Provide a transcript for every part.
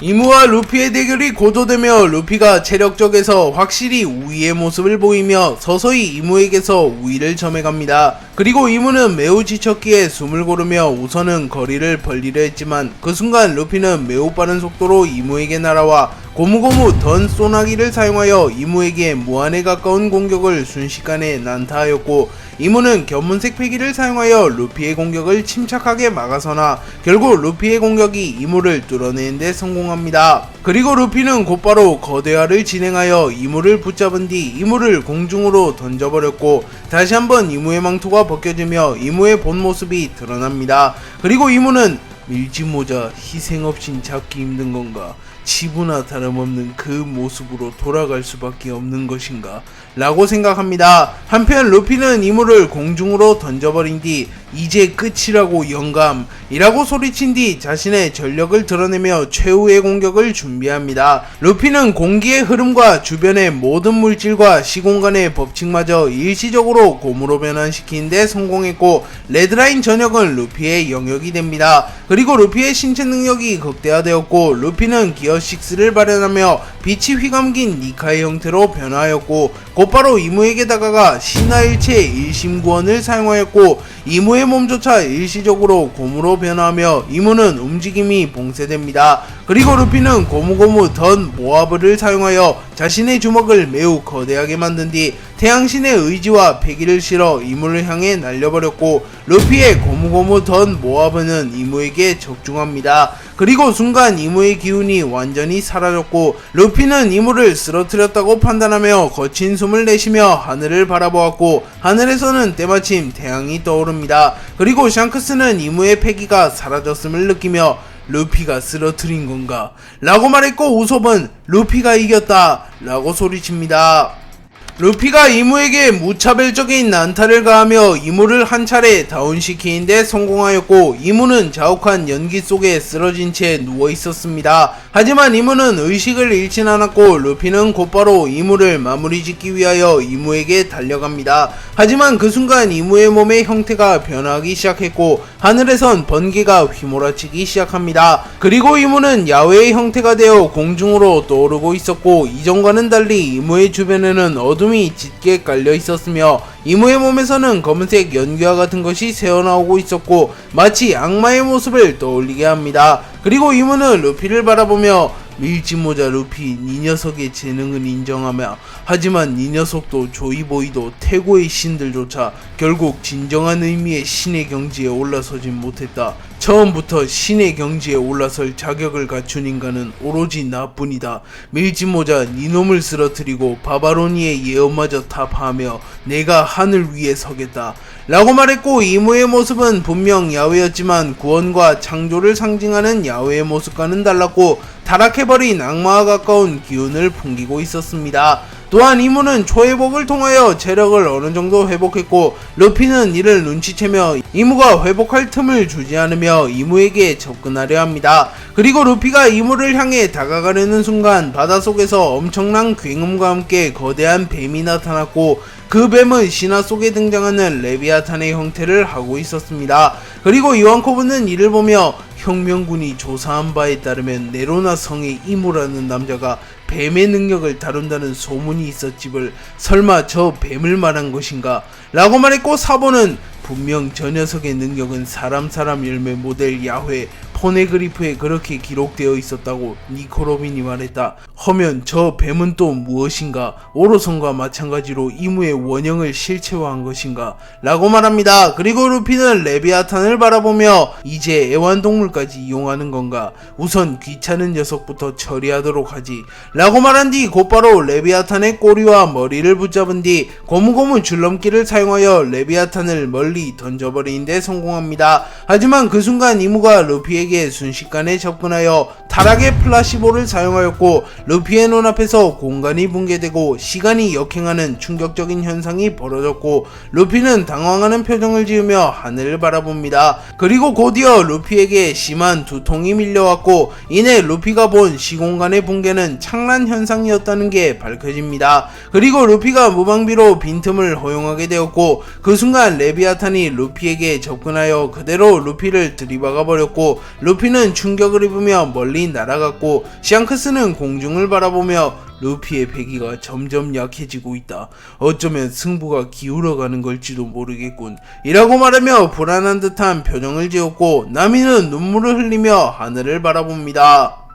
이무와 루피의 대결이 고조되며 루피가 체력적에서 확실히 우위의 모습을 보이며 서서히 이무에게서 우위를 점해갑니다. 그리고 이무는 매우 지쳤기에 숨을 고르며 우선은 거리를 벌리려 했지만 그 순간 루피는 매우 빠른 속도로 이무에게 날아와 고무고무 던 소나기를 사용하여 이무에게 무한에 가까운 공격을 순식간에 난타하였고, 이무는 견문색 패기를 사용하여 루피의 공격을 침착하게 막아서나 결국 루피의 공격이 이무를 뚫어내는 데 성공합니다. 그리고 루피는 곧바로 거대화를 진행하여 이무를 붙잡은 뒤 이무를 공중으로 던져버렸고, 다시 한번 이무의 망토가 벗겨지며 이무의 본 모습이 드러납니다. 그리고 이무는 밀짚모자 희생 없인 잡기 힘든 건가? 치부나 다름없는 그 모습으로 돌아갈 수밖에 없는 것인가? 라고 생각합니다. 한편 루피는 이무를 공중으로 던져버린 뒤 이제 끝이라고 영감이라고 소리친 뒤 자신의 전력을 드러내며 최후의 공격을 준비합니다. 루피는 공기의 흐름과 주변의 모든 물질과 시공간의 법칙마저 일시적으로 고무로 변환시키는 데 성공했고, 레드라인 전역은 루피의 영역이 됩니다. 그리고 루피의 신체 능력이 극대화되었고, 루피는 기어 6를 발현하며 빛이 휘감긴 니카의 형태로 변화하였고, 곧바로 이무에게 다가가 신화일체 일심구원을 사용하였고, 이무의 몸조차 일시적으로 고무로 변화하며 이무는 움직임이 봉쇄됩니다. 그리고 루피는 고무고무 던 모아브를 사용하여 자신의 주먹을 매우 거대하게 만든 뒤 태양신의 의지와 패기를 실어 이무를 향해 날려버렸고, 루피의 고무고무 던 모아브는 이무에게 적중합니다. 그리고 순간 이무의 기운이 완전히 사라졌고, 루피는 이무를 쓰러뜨렸다고 판단하며 거친 숨을 내쉬며 하늘을 바라보았고, 하늘에서는 때마침 태양이 떠오릅니다. 그리고 샹크스는 이무의 패기가 사라졌음을 느끼며 루피가 쓰러뜨린 건가? 라고 말했고, 우솝은 루피가 이겼다 라고 소리칩니다. 루피가 이무에게 무차별적인 난타를 가하며 이무를 한 차례 다운시키는 데 성공하였고, 이무는 자욱한 연기 속에 쓰러진 채 누워 있었습니다. 하지만 이무는 의식을 잃진 않았고, 루피는 곧바로 이무를 마무리 짓기 위하여 이무에게 달려갑니다. 하지만 그 순간 이무의 몸의 형태가 변하기 시작했고, 하늘에선 번개가 휘몰아치기 시작합니다. 그리고 이무는 야외의 형태가 되어 공중으로 떠오르고 있었고, 이전과는 달리 이무의 주변에는 어둠이 짙게 깔려 있었으며 이무의 몸에서는 검은색 연기와 같은 것이 새어나오고 있었고, 마치 악마의 모습을 떠올리게 합니다. 그리고 이무는 루피를 바라보며 밀짚모자 루피, 네 녀석의 재능은 인정하며, 하지만 네 녀석도 조이보이도 태고의 신들조차 결국 진정한 의미의 신의 경지에 올라서진 못했다. 처음부터 신의 경지에 올라설 자격을 갖춘 인간은 오로지 나뿐이다. 밀짚모자, 네 놈을 쓰러뜨리고 바바로니의 예언마저 타파하며 내가 하늘 위에 서겠다 라고 말했고, 이무의 모습은 분명 야외였지만 구원과 창조를 상징하는 야외의 모습과는 달랐고, 타락해버린 악마와 가까운 기운을 풍기고 있었습니다. 또한 이무는 초회복을 통하여 체력을 어느정도 회복했고, 루피는 이를 눈치채며 이무가 회복할 틈을 주지 않으며 이무에게 접근하려 합니다. 그리고 루피가 이무를 향해 다가가려는 순간 바닷속에서 엄청난 굉음과 함께 거대한 뱀이 나타났고, 그 뱀은 신화 속에 등장하는 레비아탄의 형태를 하고 있었습니다. 그리고 이완코브는 이를 보며 혁명군이 조사한 바에 따르면 네로나 성의 이무라는 남자가 뱀의 능력을 다룬다는 소문이 있었지을 설마 저 뱀을 말한 것인가? 라고 말했고, 사보는 분명 저 녀석의 능력은 사람 열매 모델 야훼 포네그리프에 그렇게 기록되어 있었다고 니코로빈이 말했다. 허면 저 뱀은 또 무엇인가? 오로선과 마찬가지로 이무의 원형을 실체화한 것인가? 라고 말합니다. 그리고 루피는 레비아탄을 바라보며 이제 애완동물까지 이용하는 건가? 우선 귀찮은 녀석부터 처리하도록 하지 라고 말한 뒤 곧바로 레비아탄의 꼬리와 머리를 붙잡은 뒤 고무고무 줄넘기를 사용하여 레비아탄을 멀리 던져버리는 데 성공합니다. 하지만 그 순간 이무가 루피에게 순식간에 접근하여 타락의 플라시보를 사용하였고, 루피의 눈앞에서 공간이 붕괴되고 시간이 역행하는 충격적인 현상이 벌어졌고, 루피는 당황하는 표정을 지으며 하늘을 바라봅니다. 그리고 곧이어 루피에게 심한 두통이 밀려왔고, 이내 루피가 본 시공간의 붕괴는 창란 현상이었다는 게 밝혀집니다. 그리고 루피가 무방비로 빈틈을 허용하게 되었고, 그 순간 레비아탄이 루피에게 접근하여 그대로 루피를 들이박아 버렸고, 루피는 충격을 입으며 멀리 날아갔고 샹크스는 공중을 바라보며 루피의 패기가 점점 약해지고 있다. 어쩌면 승부가 기울어가는 걸지도 모르겠군. 이라고 말하며 불안한 듯한 표정을 지었고 나미는 눈물을 흘리며 하늘을 바라봅니다.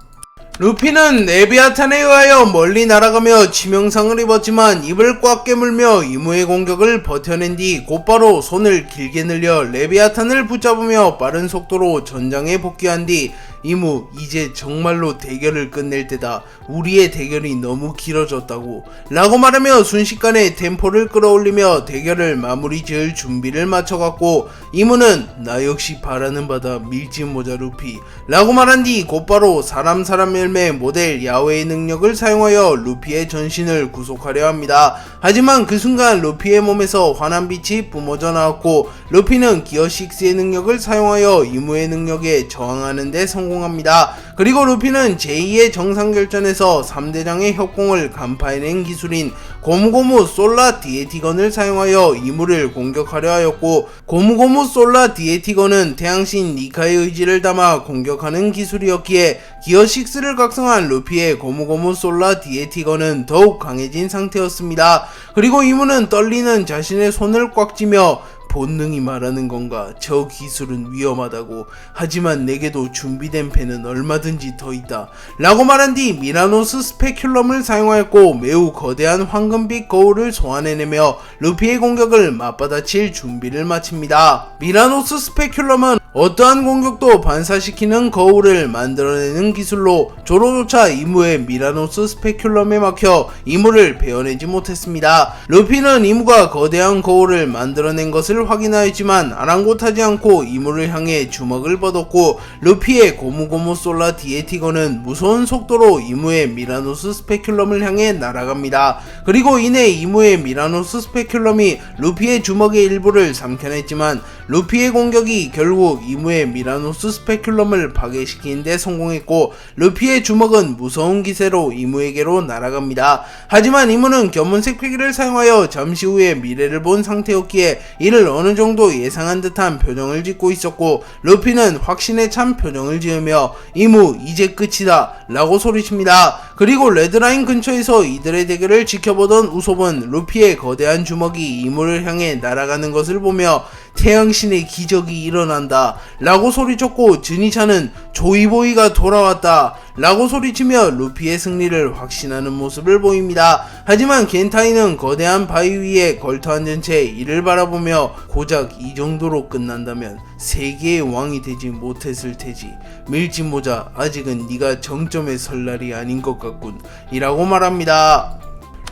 루피는 레비아탄에 의하여 멀리 날아가며 치명상을 입었지만 입을 꽉 깨물며 이무의 공격을 버텨낸 뒤 곧바로 손을 길게 늘려 레비아탄을 붙잡으며 빠른 속도로 전장에 복귀한 뒤 이무, 이제 정말로 대결을 끝낼 때다. 우리의 대결이 너무 길어졌다고 라고 말하며 순식간에 템포를 끌어올리며 대결을 마무리 지을 준비를 마쳐갔고 이무는 나 역시 바라는 바다 밀짚모자 루피 라고 말한 뒤 곧바로 사람 열매 모델 야외의 능력을 사용하여 루피의 전신을 구속하려 합니다. 하지만 그 순간 루피의 몸에서 환한 빛이 뿜어져 나왔고 루피는 기어 6의 능력을 사용하여 이무의 능력에 저항하는 데 성공합니다. 그리고 루피는 제2의 정상결전에서 3대장의 협공을 간파해낸 기술인 고무고무 솔라 디에티건을 사용하여 이무를 공격하려 하였고 고무고무 솔라 디에티건은 태양신 니카의 의지를 담아 공격하는 기술이었기에 기어6를 각성한 루피의 고무고무 솔라 디에티건은 더욱 강해진 상태였습니다. 그리고 이무는 떨리는 자신의 손을 꽉 쥐며 본능이 말하는 건가? 저 기술은 위험하다고. 하지만 내게도 준비된 패는 얼마든지 더 있다. 라고 말한 뒤 미라노스 스페큘럼을 사용하였고 매우 거대한 황금빛 거울을 소환해내며 루피의 공격을 맞받아칠 준비를 마칩니다. 미라노스 스페큘럼은 어떠한 공격도 반사시키는 거울을 만들어내는 기술로 조로조차 이무의 미라노스 스페큘럼에 막혀 이무를 베어내지 못했습니다. 루피는 이무가 거대한 거울을 만들어낸 것을 확인하였지만 아랑곳하지 않고 이무를 향해 주먹을 뻗었고 루피의 고무고무 솔라 디에티건은 무서운 속도로 이무의 미라노스 스페큘럼을 향해 날아갑니다. 그리고 이내 이무의 미라노스 스페큘럼이 루피의 주먹의 일부를 삼켜냈지만 루피의 공격이 결국 이무의 미라노스 스페큘럼을 파괴시키는 데 성공했고 루피의 주먹은 무서운 기세로 이무에게로 날아갑니다. 하지만 이무는 견문색 패기를 사용하여 잠시 후에 미래를 본 상태였기에 이를 어느 정도 예상한 듯한 표정을 짓고 있었고 루피는 확신에 찬 표정을 지으며 이무 이제 끝이다 라고 소리칩니다. 그리고 레드라인 근처에서 이들의 대결을 지켜보던 우솝은 루피의 거대한 주먹이 이무를 향해 날아가는 것을 보며 태양신의 기적이 일어난다 라고 소리쳤고 즈니차는 조이보이가 돌아왔다 라고 소리치며 루피의 승리를 확신하는 모습을 보입니다. 하지만 겐타이는 거대한 바위 위에 걸터앉은 채 이를 바라보며 고작 이 정도로 끝난다면 세계의 왕이 되지 못했을 테지. 밀짚모자 아직은 네가 정점에 설 날이 아닌 것 같군 이라고 말합니다.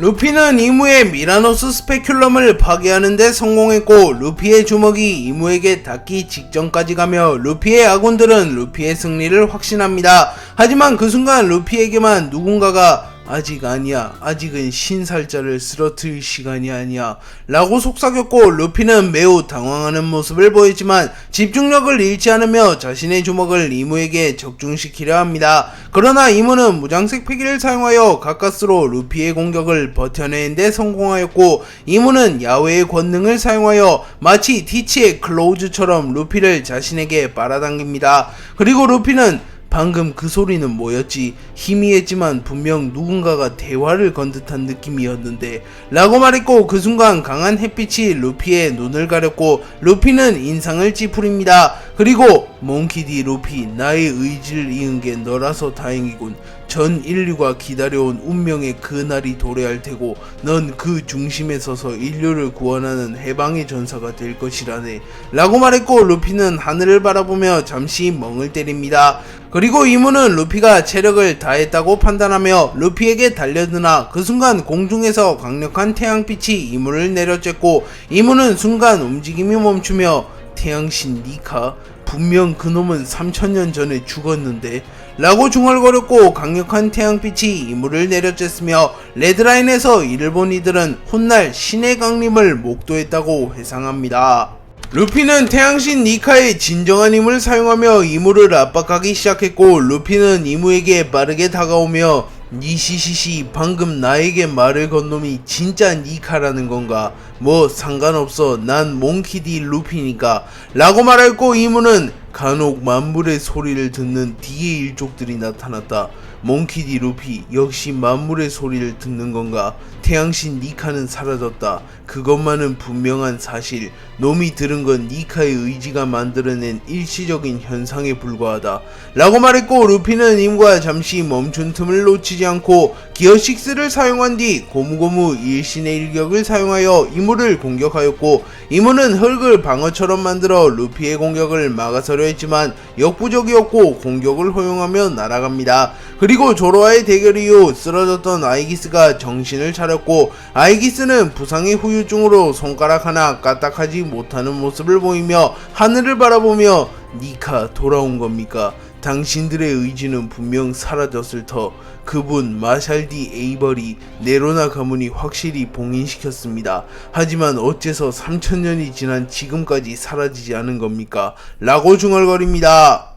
루피는 이무의 미라노스 스페큘럼을 파괴하는 데 성공했고 루피의 주먹이 이무에게 닿기 직전까지 가며 루피의 아군들은 루피의 승리를 확신합니다. 하지만 그 순간 루피에게만 누군가가 아직 아니야. 아직은 신살자를 쓰러뜨릴 시간이 아니야. 라고 속삭였고 루피는 매우 당황하는 모습을 보였지만 집중력을 잃지 않으며 자신의 주먹을 이무에게 적중시키려 합니다. 그러나 이무는 무장색 패기를 사용하여 가까스로 루피의 공격을 버텨내는 데 성공하였고 이무는 야외의 권능을 사용하여 마치 티치의 클로우즈처럼 루피를 자신에게 빨아당깁니다. 그리고 루피는 방금 그 소리는 뭐였지? 희미했지만 분명 누군가가 대화를 건 듯한 느낌이었는데 라고 말했고 그 순간 강한 햇빛이 루피의 눈을 가렸고 루피는 인상을 찌푸립니다. 그리고 몽키디 루피 나의 의지를 이은 게 너라서 다행이군. 전 인류가 기다려온 운명의 그 날이 도래할 테고 넌 그 중심에 서서 인류를 구원하는 해방의 전사가 될 것이라네 라고 말했고 루피는 하늘을 바라보며 잠시 멍을 때립니다. 그리고 이무는 루피가 체력을 다했다고 판단하며 루피에게 달려드나 그 순간 공중에서 강력한 태양빛이 이무를 내려쬐고 이무는 순간 움직임이 멈추며 태양신 니카? 분명 그놈은 3000년 전에 죽었는데 라고 중얼거렸고 강력한 태양빛이 이무를 내려쬐으며 레드라인에서 이를 본 이들은 훗날 신의 강림을 목도했다고 회상합니다. 루피는 태양신 니카의 진정한 힘을 사용하며 이무를 압박하기 시작했고 루피는 이무에게 빠르게 다가오며 니시시시 방금 나에게 말을 건 놈이 진짜 니카라는 건가? 뭐 상관없어 난 몽키디 루피니까 라고 말했고 이무는 간혹 만물의 소리를 듣는 D의 일족들이 나타났다. 몽키디 루피 역시 만물의 소리를 듣는 건가? 태양신 니카는 사라졌다. 그것만은 분명한 사실. 놈이 들은 건 니카의 의지가 만들어낸 일시적인 현상에 불과하다. 라고 말했고 루피는 임과 잠시 멈춘 틈을 놓치지 않고 기어 6를 사용한 뒤 고무고무 일신의 일격을 사용하여 이무를 공격하였고 이무는 흙을 방어처럼 만들어 루피의 공격을 막아서려 했지만 역부족이었고 공격을 허용하며 날아갑니다. 그리고 조로와의 대결 이후 쓰러졌던 아이기스가 정신을 차렸고 아이기스는 부상의 후유증으로 손가락 하나 까딱하지 못하는 모습을 보이며 하늘을 바라보며 니카 돌아온 겁니까? 당신들의 의지는 분명 사라졌을 터. 그분 마샬디 에이버리 네로나 가문이 확실히 봉인시켰습니다. 하지만 어째서 3000년이 지난 지금까지 사라지지 않은 겁니까? 라고 중얼거립니다.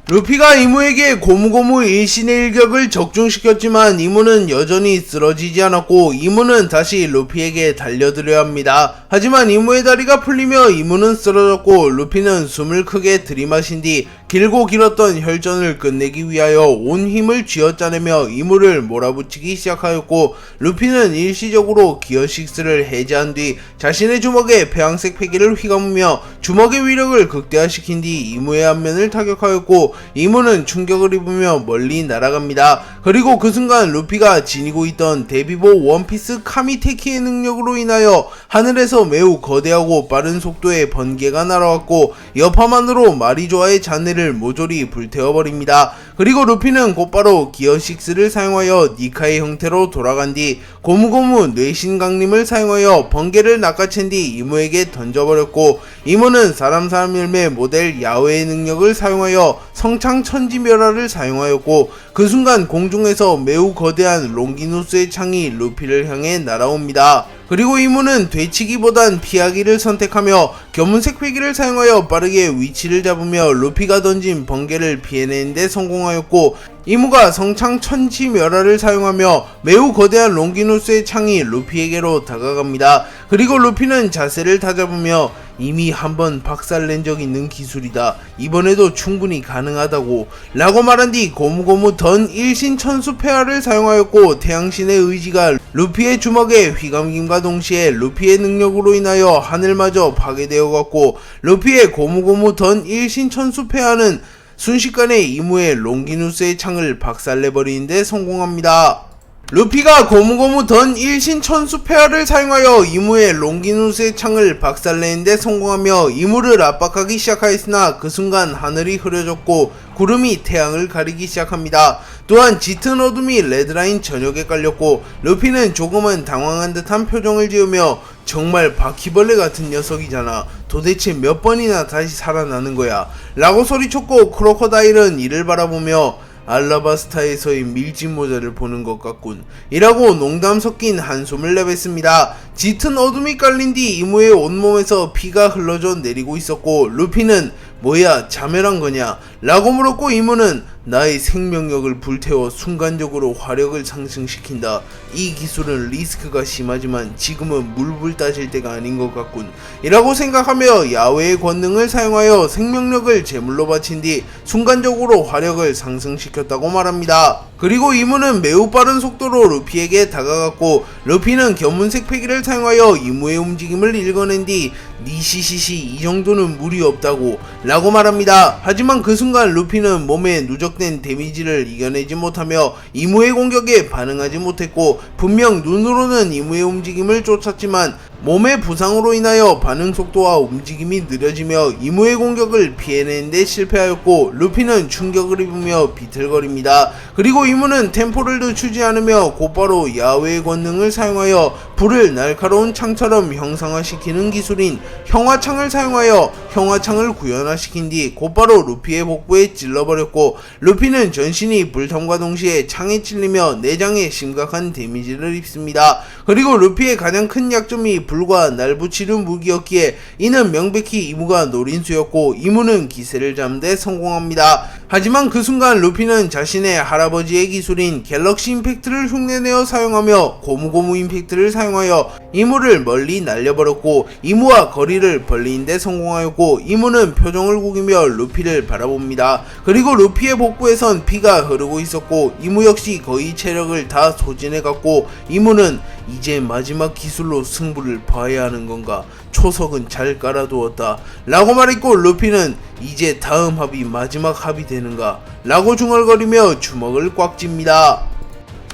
루피가 이무에게 고무고무 일신의 일격을 적중시켰지만 이무는 여전히 쓰러지지 않았고 이무는 다시 루피에게 달려들어야 합니다. 하지만 이무의 다리가 풀리며 이무는 쓰러졌고 루피는 숨을 크게 들이마신 뒤 길고 길었던 혈전을 끝내기 위하여 온 힘을 쥐어짜내며 이무를 몰아붙이기 시작하였고 루피는 일시적으로 기어 6를 해제한 뒤 자신의 주먹에 폐왕색 패기를 휘감으며 주먹의 위력을 극대화시킨 뒤 이무의 안면을 타격하였고 이무는 충격을 입으며 멀리 날아갑니다. 그리고 그 순간 루피가 지니고 있던 데비보 원피스 카미테키의 능력으로 인하여 하늘에서 매우 거대하고 빠른 속도의 번개가 날아왔고 여파만으로 마리조아의 잔해를 모조리 불태워버립니다. 그리고 루피는 곧바로 기어 6를 사용하여 니카의 형태로 돌아간 뒤 고무고무 뇌신 강림을 사용하여 번개를 낚아챈 뒤 이무에게 던져버렸고 이무는 사람 열매 모델 야오의 능력을 사용하여 성창천지멸화를 사용하였고 그 순간 공중에서 매우 거대한 롱기누스의 창이 루피를 향해 날아옵니다. 그리고 이무는 되치기보단 피하기를 선택하며 견문색 패기를 사용하여 빠르게 위치를 잡으며 루피가 던진 번개를 피해내는데 성공하였고 이무가 성창천지멸화를 사용하며 매우 거대한 롱기누스의 창이 루피에게로 다가갑니다. 그리고 루피는 자세를 다잡으며 이미 한번 박살낸 적 있는 기술이다. 이번에도 충분히 가능하다고 라고 말한 뒤 고무고무 던 일신천수 폐하를 사용하였고 태양신의 의지가 루피의 주먹에 휘감김과 동시에 루피의 능력으로 인하여 하늘마저 파괴되어갔고 루피의 고무고무 던 일신천수 폐하는 순식간에 이무의 롱기누스의 창을 박살내버리는데 성공합니다. 루피가 고무고무 던 일신천수 폐하를 사용하여 이무의 롱기누스의 창을 박살내는데 성공하며 이무를 압박하기 시작하였으나 그 순간 하늘이 흐려졌고 구름이 태양을 가리기 시작합니다. 또한 짙은 어둠이 레드라인 전역에 깔렸고 루피는 조금은 당황한 듯한 표정을 지으며 정말 바퀴벌레 같은 녀석이잖아. 도대체 몇 번이나 다시 살아나는 거야? 라고 소리쳤고 크로커다일은 이를 바라보며 알라바스타에서의 밀짚 모자를 보는 것 같군 이라고 농담 섞인 한숨을 내뱉습니다. 짙은 어둠이 깔린 뒤 이무의 온몸에서 피가 흘러져 내리고 있었고 루피는 뭐야 자멸한 거냐 라고 물었고 이무는 나의 생명력을 불태워 순간적으로 화력을 상승시킨다. 이 기술은 리스크가 심하지만 지금은 물불 따질 때가 아닌 것 같군 이라고 생각하며 야외의 권능을 사용하여 생명력을 제물로 바친 뒤 순간적으로 화력을 상승시켰다고 말합니다. 그리고 이무는 매우 빠른 속도로 루피에게 다가갔고 루피는 견문색 패기를 사용하여 이무의 움직임을 읽어낸 뒤 니시시시 이 정도는 무리 없다고 라고 말합니다. 하지만 그 순간 루피는 몸에 누적된 데미지를 이겨내지 못하며 이무의 공격에 반응하지 못했고 분명 눈으로는 이무의 움직임을 쫓았지만 몸의 부상으로 인하여 반응 속도와 움직임이 느려지며 이무의 공격을 피해내는데 실패하였고 루피는 충격을 입으며 비틀거립니다. 그리고 이무는 템포를 늦추지 않으며 곧바로 야외의 권능을 사용하여 불을 날카로운 창처럼 형상화시키는 기술인 형화창을 사용하여 형화창을 구현화시킨 뒤 곧바로 루피의 복부에 찔러버렸고 루피는 전신이 불탐과 동시에 창에 찔리며 내장에 심각한 데미지를 입습니다. 그리고 루피의 가장 큰 약점이 불과 날붙이는 무기였기에 이는 명백히 이무가 노린 수였고 이무는 기세를 잡는 데 성공합니다. 하지만 그 순간 루피는 자신의 할아버지의 기술인 갤럭시 임팩트를 흉내내어 사용하며 고무고무 임팩트를 사용하여 이무를 멀리 날려버렸고 이무와 거리를 벌리는데 성공하였고 이무는 표정을 구기며 루피를 바라봅니다. 그리고 루피의 복부에선 피가 흐르고 있었고 이무 역시 거의 체력을 다 소진해갔고 이무는 이제 마지막 기술로 승부를 봐야 하는 건가? 초석은 잘 깔아두었다 라고 말했고 루피는 이제 다음 합이 마지막 합이 되는가? 라고 중얼거리며 주먹을 꽉 쥡니다.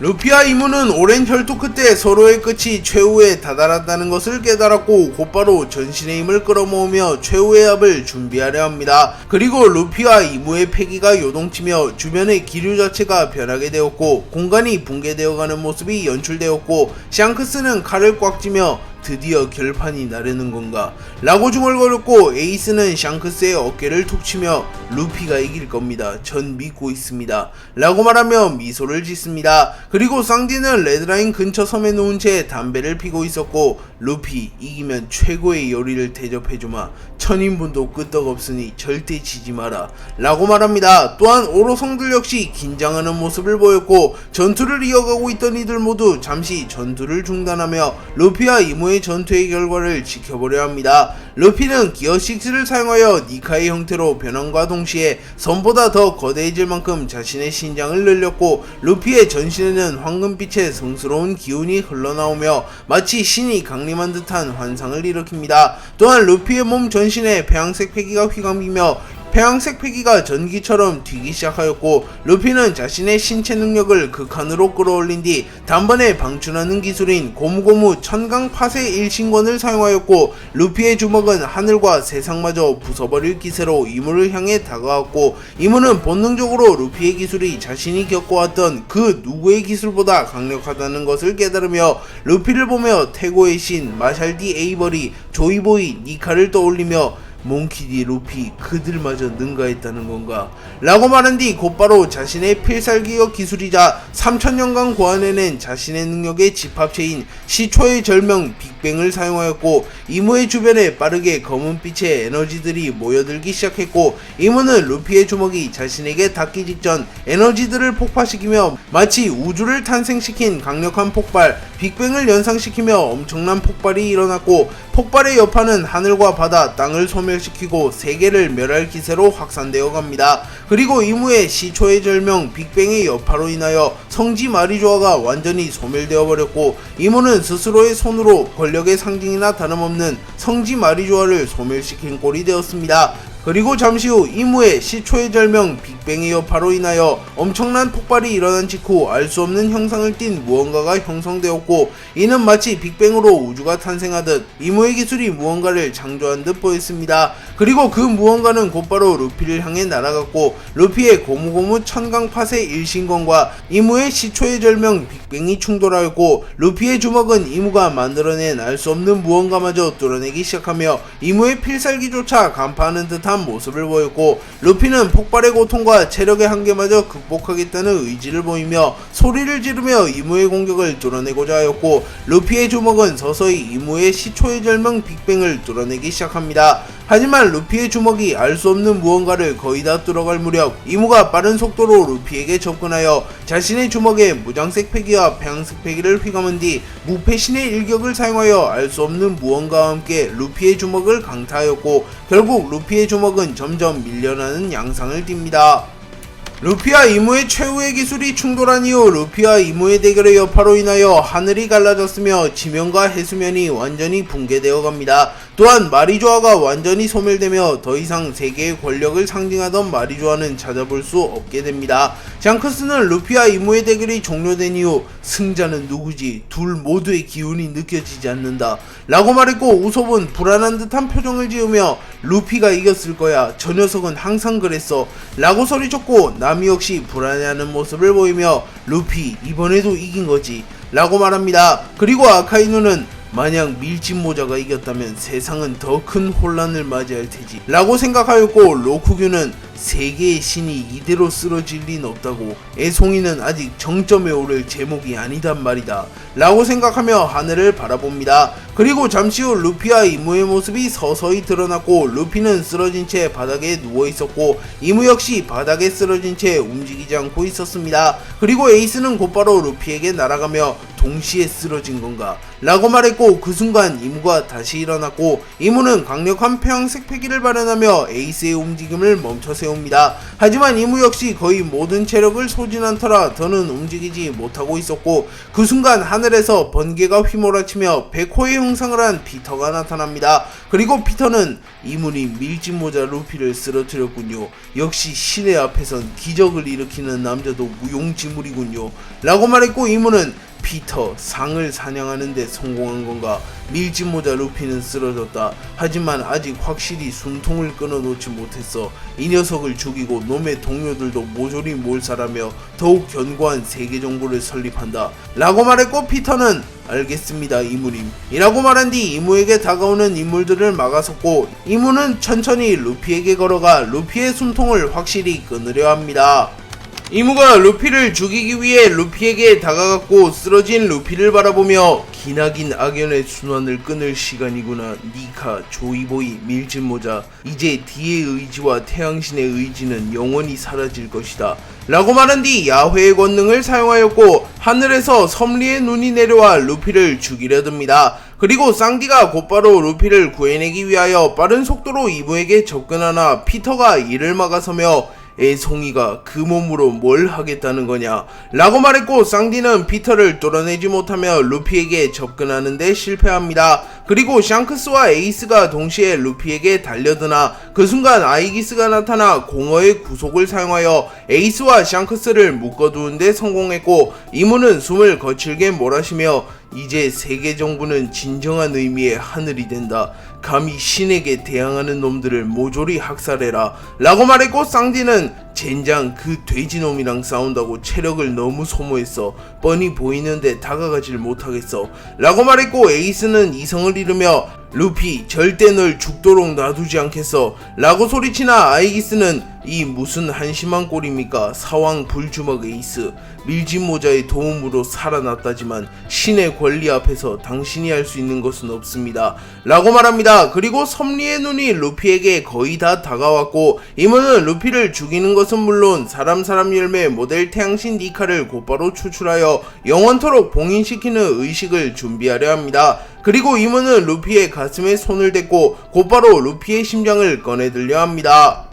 루피와 이무는 오랜 혈투 끝에 서로의 끝이 최후에 다다랐다는 것을 깨달았고 곧바로 전신의 힘을 끌어모으며 최후의 합을 준비하려 합니다. 그리고 루피와 이무의 패기가 요동치며 주변의 기류 자체가 변하게 되었고 공간이 붕괴되어가는 모습이 연출되었고 샹크스는 칼을 꽉 쥐며 드디어 결판이 나려는 건가? 라고 중얼거렸고 에이스는 샹크스의 어깨를 툭 치며 루피가 이길 겁니다. 전 믿고 있습니다. 라고 말하며 미소를 짓습니다. 그리고 쌍디는 레드라인 근처 섬에 누운 채 담배를 피고 있었고 루피 이기면 최고의 요리를 대접해주마. 천인분도 끄떡없으니 절대 지지 마라. 라고 말합니다. 또한 오로성들 역시 긴장하는 모습을 보였고 전투를 이어가고 있던 이들 모두 잠시 전투를 중단하며 루피와 이무의 전투의 결과를 지켜보려 합니다. 루피는 기어 6를 사용하여 니카의 형태로 변함과 동시에 선보다 더 거대해질 만큼 자신의 신장을 늘렸고 루피의 전신에는 황금빛의 성스러운 기운이 흘러나오며 마치 신이 강림한 듯한 환상을 일으킵니다. 또한 루피의 몸 전신에 폐양색 패기가 휘감기며 폐양색 패기가 전기처럼 튀기 시작하였고 루피는 자신의 신체 능력을 극한으로 끌어올린 뒤 단번에 방출하는 기술인 고무고무 천강 파쇄 일신권을 사용하였고 루피의 주먹은 하늘과 세상마저 부숴버릴 기세로 이무를 향해 다가왔고 이무는 본능적으로 루피의 기술이 자신이 겪어왔던 그 누구의 기술보다 강력하다는 것을 깨달으며 루피를 보며 태고의 신 마샬디 에이버리 조이보이 니카를 떠올리며 몽키디 루피 그들마저 능가했다는 건가? 라고 말한 뒤 곧바로 자신의 필살기어 기술이자 3000년간 고안해낸 자신의 능력의 집합체인 시초의 절명 빅뱅을 사용하였고 이무의 주변에 빠르게 검은빛의 에너지들이 모여들기 시작했고 이무는 루피의 주먹이 자신에게 닿기 직전 에너지들을 폭파시키며 마치 우주를 탄생시킨 강력한 폭발 빅뱅을 연상시키며 엄청난 폭발이 일어났고 폭발의 여파는 하늘과 바다, 땅을 소멸시키고 세계를 멸할 기세로 확산되어 갑니다. 그리고 이무의 시초의 절명 빅뱅의 여파로 인하여 성지 마리조아가 완전히 소멸되어 버렸고 이무는 스스로의 손으로 권력의 상징이나 다름없는 성지 마리조아를 소멸시킨 꼴이 되었습니다. 그리고 잠시 후 이무의 시초의 절명 빅뱅의 여파로 인하여 엄청난 폭발이 일어난 직후 알 수 없는 형상을 띤 무언가가 형성되었고 이는 마치 빅뱅으로 우주가 탄생하듯 이무의 기술이 무언가를 창조한 듯 보였습니다. 그리고 그 무언가는 곧바로 루피를 향해 날아갔고 루피의 고무고무 천강 파쇄 일신권과 이무의 시초의 절명 빅뱅이 충돌하였고 루피의 주먹은 이무가 만들어낸 알 수 없는 무언가마저 뚫어내기 시작하며 이무의 필살기조차 간파하는 듯한 모습을 보였고 루피는 폭발의 고통과 체력의 한계마저 극복하겠다는 의지를 보이며 소리를 지르며 이무의 공격을 뚫어내고자 하였고 루피의 주먹은 서서히 이무의 시초의 절명 빅뱅을 뚫어내기 시작합니다. 하지만 루피의 주먹이 알 수 없는 무언가를 거의 다 뚫어갈 무렵 이무가 빠른 속도로 루피에게 접근하여 자신의 주먹에 무장색 패기와 폐양색 패기를 휘감은 뒤 무패신의 일격을 사용하여 알 수 없는 무언가와 함께 루피의 주먹을 강타하였고 결국 루피의 주먹은 점점 밀려나는 양상을 띱니다. 루피와 이무의 최후의 기술이 충돌한 이후 루피와 이무의 대결의 여파로 인하여 하늘이 갈라졌으며 지면과 해수면이 완전히 붕괴되어 갑니다. 또한 마리조아가 완전히 소멸되며 더 이상 세계의 권력을 상징하던 마리조아는 찾아볼 수 없게 됩니다. 샹크스는 루피와 이무의 대결이 종료된 이후 승자는 누구지? 둘 모두의 기운이 느껴지지 않는다 라고 말했고 우섭은 불안한 듯한 표정을 지으며 루피가 이겼을 거야. 저 녀석은 항상 그랬어 라고 소리쳤고 남이 역시 불안해하는 모습을 보이며 루피 이번에도 이긴 거지 라고 말합니다. 그리고 아카이누는 만약 밀짚모자가 이겼다면 세상은 더 큰 혼란을 맞이할 테지 라고 생각하였고 로쿠규는 세계의 신이 이대로 쓰러질 리는 없다고. 애송이는 아직 정점에 오를 제목이 아니단 말이다 라고 생각하며 하늘을 바라봅니다. 그리고 잠시 후 루피와 이무의 모습이 서서히 드러났고, 루피는 쓰러진 채 바닥에 누워있었고 이무 역시 바닥에 쓰러진 채 움직이지 않고 있었습니다. 그리고 에이스는 곧바로 루피에게 날아가며 동시에 쓰러진 건가? 라고 말했고, 그 순간 이무가 다시 일어났고 이무는 강력한 폐왕색 패기를 발현하며 에이스의 움직임을 멈춰 세웁니다. 하지만 이무 역시 거의 모든 체력을 소진한 터라 더는 움직이지 못하고 있었고, 그 순간 하늘에서 번개가 휘몰아치며 백호의 형상을 한 피터가 나타납니다. 그리고 피터는 이무님 밀짚모자 루피를 쓰러뜨렸군요. 역시 신의 앞에선 기적을 일으키는 남자도 무용지물이군요 라고 말했고, 이무는 피터, 상을 사냥하는데 성공한 건가? 밀짚모자 루피는 쓰러졌다. 하지만 아직 확실히 숨통을 끊어놓지 못했어. 이 녀석을 죽이고 놈의 동료들도 모조리 몰살하며 더욱 견고한 세계 정부를 설립한다 라고 말했고, 피터는 알겠습니다 이무님 이라고 말한 뒤 이무에게 다가오는 인물들을 막아섰고, 이무는 천천히 루피에게 걸어가 루피의 숨통을 확실히 끊으려 합니다. 이무가 루피를 죽이기 위해 루피에게 다가갔고, 쓰러진 루피를 바라보며 기나긴 악연의 순환을 끊을 시간이구나. 니카, 조이보이, 밀짚모자, 이제 D의 의지와 태양신의 의지는 영원히 사라질 것이다 라고 말한 뒤 야훼의 권능을 사용하였고, 하늘에서 섭리의 눈이 내려와 루피를 죽이려 듭니다. 그리고 쌍디가 곧바로 루피를 구해내기 위하여 빠른 속도로 이무에게 접근하나 피터가 이를 막아서며 애송이가 그 몸으로 뭘 하겠다는 거냐 라고 말했고, 쌍디는 피터를 뚫어내지 못하며 루피에게 접근하는데 실패합니다. 그리고 샹크스와 에이스가 동시에 루피에게 달려드나 그 순간 아이기스가 나타나 공허의 구속을 사용하여 에이스와 샹크스를 묶어두는데 성공했고, 이무는 숨을 거칠게 몰아쉬며 이제 세계 정부는 진정한 의미의 하늘이 된다. 감히 신에게 대항하는 놈들을 모조리 학살해라 라고 말했고, 쌍디는 젠장 그 돼지놈이랑 싸운다고 체력을 너무 소모했어. 뻔히 보이는데 다가가질 못하겠어 라고 말했고, 에이스는 이성을 잃으며 루피 절대 널 죽도록 놔두지 않겠어 라고 소리치나 아이기스는 이 무슨 한심한 꼴입니까? 사왕 불주먹 에이스, 밀짚모자의 도움으로 살아났다지만 신의 권리 앞에서 당신이 할 수 있는 것은 없습니다 라고 말합니다. 그리고 섭리의 눈이 루피에게 거의 다 다가왔고, 이무는 루피를 죽이는 것은 물론 사람 열매 모델 태양신 니카를 곧바로 추출하여 영원토록 봉인시키는 의식을 준비하려 합니다. 그리고 이무는 루피의 가슴에 손을 댔고 곧바로 루피의 심장을 꺼내들려 합니다.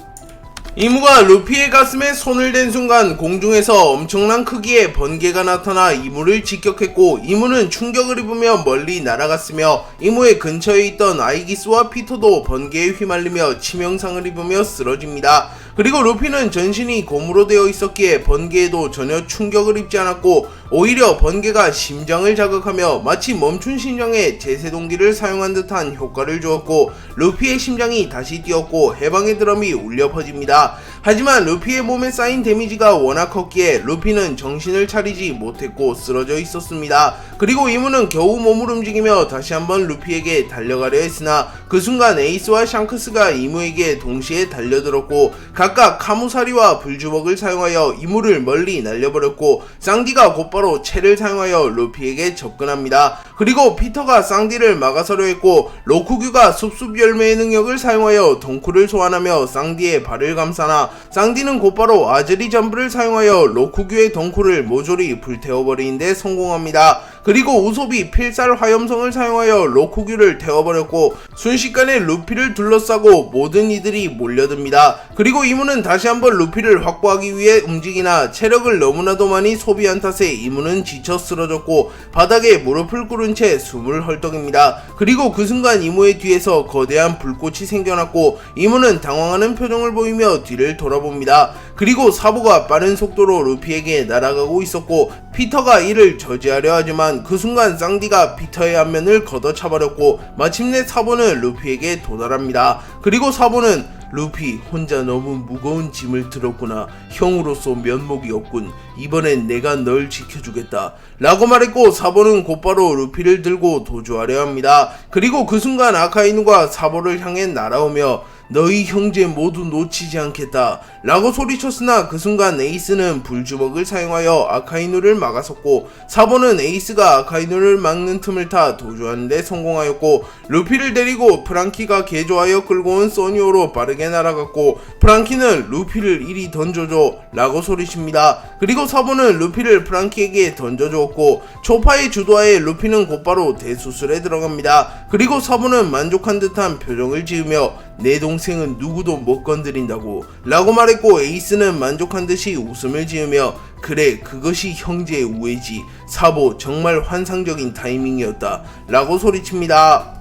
이무가 루피의 가슴에 손을 댄 순간 공중에서 엄청난 크기의 번개가 나타나 이무를 직격했고, 이무는 충격을 입으며 멀리 날아갔으며 이무의 근처에 있던 아이기스와 피터도 번개에 휘말리며 치명상을 입으며 쓰러집니다. 그리고 루피는 전신이 곰으로 되어 있었기에 번개에도 전혀 충격을 입지 않았고, 오히려 번개가 심장을 자극하며 마치 멈춘 심장에 제세동기를 사용한 듯한 효과를 주었고, 루피의 심장이 다시 뛰었고 해방의 드럼이 울려 퍼집니다. 하지만 루피의 몸에 쌓인 데미지가 워낙 컸기에 루피는 정신을 차리지 못했고 쓰러져 있었습니다. 그리고 이무는 겨우 몸을 움직이며 다시 한번 루피에게 달려가려 했으나 그 순간 에이스와 샹크스가 이무에게 동시에 달려들었고, 각각 카무사리와 불주먹을 사용하여 이무를 멀리 날려버렸고, 쌍디가 곧바로 채를 사용하여 루피에게 접근합니다. 그리고 피터가 쌍디를 막아서려 했고, 로쿠규가 숲숲 열매의 능력을 사용하여 덩쿨을 소환하며 쌍디의 발을 감싸나 쌍디는 곧바로 아즈리 잠브를 사용하여 로쿠규의 덩쿨을 모조리 불태워버리는데 성공합니다. 그리고 우솝이 필살 화염성을 사용하여 로쿠규를 태워버렸고, 순식간에 루피를 둘러싸고 모든 이들이 몰려듭니다. 그리고 이무는 다시 한번 루피를 확보하기 위해 움직이나 체력을 너무나도 많이 소비한 탓에 이무는 지쳐 쓰러졌고 바닥에 무릎을 꿇은 채 숨을 헐떡입니다. 그리고 그 순간 이무의 뒤에서 거대한 불꽃이 생겨났고, 이무는 당황하는 표정을 보이며 뒤를 돌아봅니다. 그리고 사보가 빠른 속도로 루피에게 날아가고 있었고, 피터가 이를 저지하려 하지만 그 순간 쌍디가 피터의 앞면을 걷어차버렸고, 마침내 사보는 루피에게 도달합니다. 그리고 사보는 루피 혼자 너무 무거운 짐을 들었구나. 형으로서 면목이 없군. 이번엔 내가 널 지켜주겠다 라고 말했고, 사보는 곧바로 루피를 들고 도주하려 합니다. 그리고 그 순간 아카이누가 사보를 향해 날아오며 너희 형제 모두 놓치지 않겠다 라고 소리쳤으나 그 순간 에이스는 불주먹을 사용하여 아카이누를 막아섰고 사보는 에이스가 아카이누를 막는 틈을 타 도주하는 데 성공하였고 루피를 데리고 프랑키가 개조하여 끌고 온 소니오로 빠르게 날아갔고 프랑키는 루피를 이리 던져줘 라고 소리칩니다. 그리고 사보는 루피를 프랑키에게 던져주었고 초파의 주도하에 루피는 곧바로 대수술에 들어갑니다. 그리고 사보는 만족한 듯한 표정을 지으며 내 동생은 누구도 못 건드린다고 라고 말했고 에이스는 만족한 듯이 웃음을 지으며 그래 그것이 형제의 우애지 사보 정말 환상적인 타이밍이었다 라고 소리칩니다.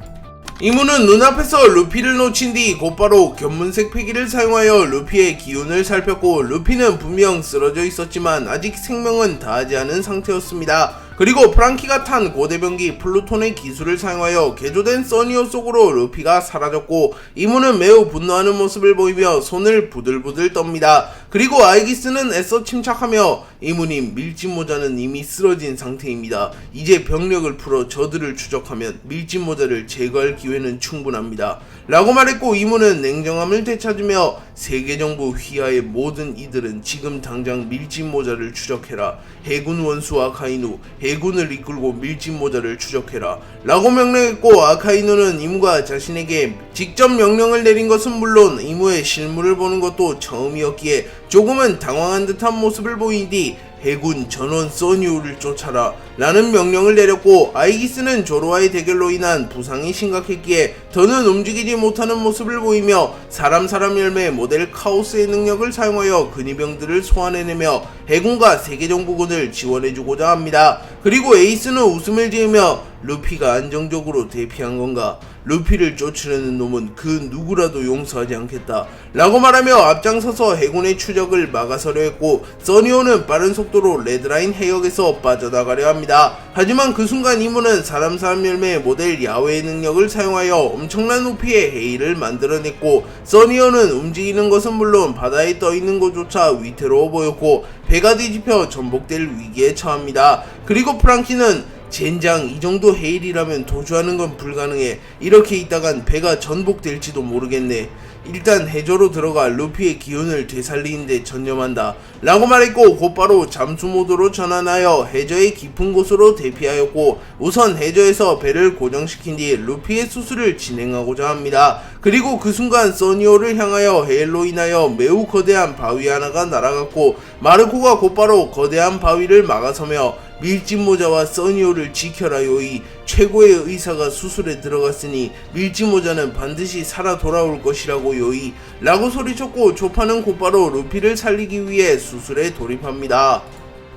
이무는 눈앞에서 루피를 놓친 뒤 곧바로 견문색 패기를 사용하여 루피의 기운을 살폈고 루피는 분명 쓰러져 있었지만 아직 생명은 다하지 않은 상태였습니다. 그리고 프랑키가 탄 고대병기 플루톤의 기술을 사용하여 개조된 써니오 속으로 루피가 사라졌고 이무는 매우 분노하는 모습을 보이며 손을 부들부들 떱니다. 그리고 아이기스는 애써 침착하며 이무님 밀짚모자는 이미 쓰러진 상태입니다. 이제 병력을 풀어 저들을 추적하면 밀짚모자를 제거할 기회는 충분합니다. 라고 말했고 이무는 냉정함을 되찾으며 세계정부 휘하의 모든 이들은 지금 당장 밀짚모자를 추적해라. 해군 원수 아카이누 해군을 이끌고 밀짚모자를 추적해라 라고 명령했고 아카이누는 이무가 자신에게 직접 명령을 내린 것은 물론 이무의 실물을 보는 것도 처음이었기에 조금은 당황한 듯한 모습을 보인 뒤 해군 전원 써니오를 쫓아라 라는 명령을 내렸고 아이기스는 조로와의 대결로 인한 부상이 심각했기에 더는 움직이지 못하는 모습을 보이며 사람 열매 모델 카오스의 능력을 사용하여 근위병들을 소환해내며 해군과 세계정부군을 지원해주고자 합니다. 그리고 에이스는 웃음을 지으며 루피가 안정적으로 대피한 건가? 루피를 쫓으려는 놈은 그 누구라도 용서하지 않겠다 라고 말하며 앞장서서 해군의 추적을 막아서려 했고 써니오는 빠른 속도로 레드라인 해역에서 빠져나가려 합니다. 하지만 그 순간 이무는 사람 열매의 모델 야외의 능력을 사용하여 엄청난 높이의 해일을 만들어냈고 써니오는 움직이는 것은 물론 바다에 떠있는 것조차 위태로워 보였고 배가 뒤집혀 전복될 위기에 처합니다. 그리고 프랑키는 젠장 이 정도 해일이라면 도주하는 건 불가능해. 이렇게 있다간 배가 전복될지도 모르겠네. 일단 해저로 들어가 루피의 기운을 되살리는데 전념한다 라고 말했고 곧바로 잠수 모드로 전환하여 해저의 깊은 곳으로 대피하였고 우선 해저에서 배를 고정시킨 뒤 루피의 수술을 진행하고자 합니다. 그리고 그 순간 써니오를 향하여 해일로 인하여 매우 거대한 바위 하나가 날아갔고 마르코가 곧바로 거대한 바위를 막아서며 밀짚모자와 써니오를 지켜라 요이 최고의 의사가 수술에 들어갔으니 밀짚모자는 반드시 살아 돌아올 것이라고 요이 라고 소리쳤고 초파는 곧바로 루피를 살리기 위해 수술에 돌입합니다.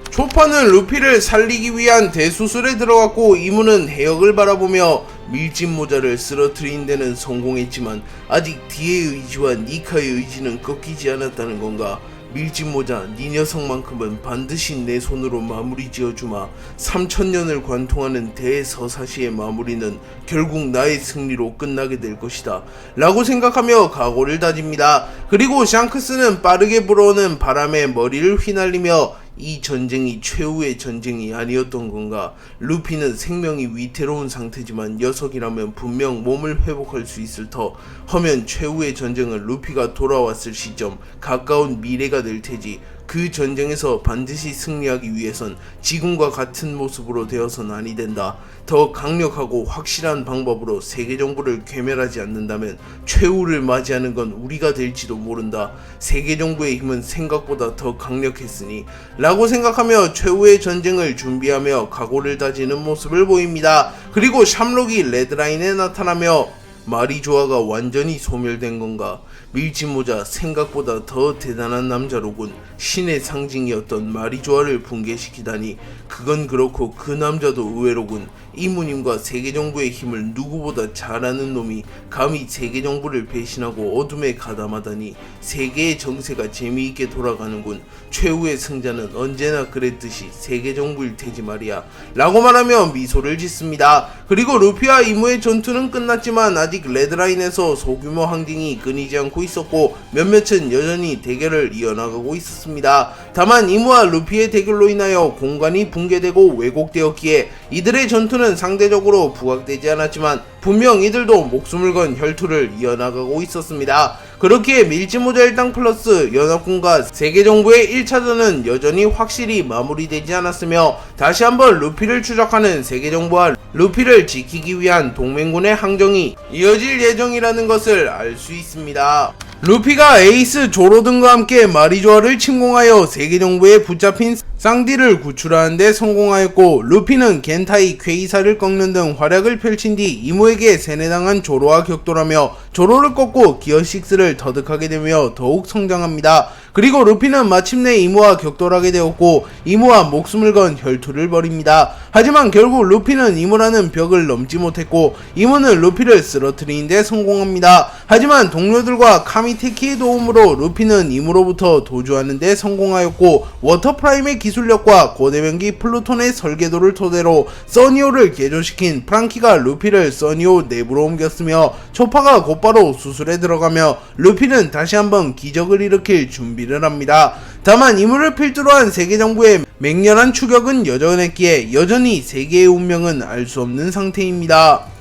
초파는 루피를 살리기 위한 대수술에 들어갔고 이무는 해역을 바라보며 밀짚모자를 쓰러뜨린 데는 성공했지만 아직 디의 의지와 니카의 의지는 꺾이지 않았다는 건가? 밀짚모자 네 녀석만큼은 반드시 내 손으로 마무리 지어주마. 3000년을 관통하는 대서사시의 마무리는 결국 나의 승리로 끝나게 될 것이다 라고 생각하며 각오를 다집니다. 그리고 샹크스는 빠르게 불어오는 바람에 머리를 휘날리며 이 전쟁이 최후의 전쟁이 아니었던 건가? 루피는 생명이 위태로운 상태지만 녀석이라면 분명 몸을 회복할 수 있을 터. 허면 최후의 전쟁은 루피가 돌아왔을 시점 가까운 미래가 될 테지. 그 전쟁에서 반드시 승리하기 위해선 지금과 같은 모습으로 되어서는 아니 된다. 더 강력하고 확실한 방법으로 세계정부를 괴멸하지 않는다면 최후를 맞이하는 건 우리가 될지도 모른다. 세계정부의 힘은 생각보다 더 강력했으니 라고 생각하며 최후의 전쟁을 준비하며 각오를 다지는 모습을 보입니다. 그리고 샴록이 레드라인에 나타나며 마리조아가 완전히 소멸된 건가? 밀짚모자 생각보다 더 대단한 남자로군. 신의 상징이었던 마리조아를 붕괴시키다니 그건 그렇고 그 남자도 의외로군. 이무님과 세계정부의 힘을 누구보다 잘 아는 놈이 감히 세계정부를 배신하고 어둠에 가담하다니 세계의 정세가 재미있게 돌아가는군. 최후의 승자는 언제나 그랬듯이 세계정부일 테지 말이야 라고 말하며 미소를 짓습니다. 그리고 루피와 이무의 전투는 끝났지만 아직 레드라인에서 소규모 항쟁이 끊이지 않고 않고 있었고 몇몇은 여전히 대결을 이어나가고 있었습니다. 다만 이무와 루피의 대결로 인하여 공간이 붕괴되고 왜곡되었기에 이들의 전투는 상대적으로 부각되지 않았지만 분명 이들도 목숨을 건 혈투를 이어나가고 있었습니다. 그렇기에 밀지모자 일당 플러스 연합군과 세계정부의 1차전은 여전히 확실히 마무리되지 않았으며 다시 한번 루피를 추적하는 세계정부와 루피를 지키기 위한 동맹군의 항정이 이어질 예정이라는 것을 알 수 있습니다. 루피가 에이스 조로 등과 함께 마리조아를 침공하여 세계정부에 붙잡힌 쌍디를 구출하는 데 성공하였고 루피는 겐타이 퀘이사를 꺾는 등 활약을 펼친 뒤 이무에게 세뇌당한 조로와 격돌하며 조로를 꺾고 기어6를 터득하게 되며 더욱 성장합니다. 그리고 루피는 마침내 이무와 격돌하게 되었고 이무와 목숨을 건 혈투를 벌입니다. 하지만 결국 루피는 이무라는 벽을 넘지 못했고 이무는 루피를 쓰러뜨리는 데 성공합니다. 하지만 동료들과 카미테키의 도움으로 루피는 이무로부터 도주하는 데 성공하였고 워터프라임의 기술력과 고대명기 플루톤의 설계도를 토대로 써니오를 개조시킨 프랑키가 루피를 써니오 내부로 옮겼으며 초파가 곧바로 수술에 들어가며 루피는 다시 한번 기적을 일으킬 준비를 합니다. 다만 이무를 필두로 한 세계정부의 맹렬한 추격은 여전했기에 여전히 세계의 운명은 알 수 없는 상태입니다.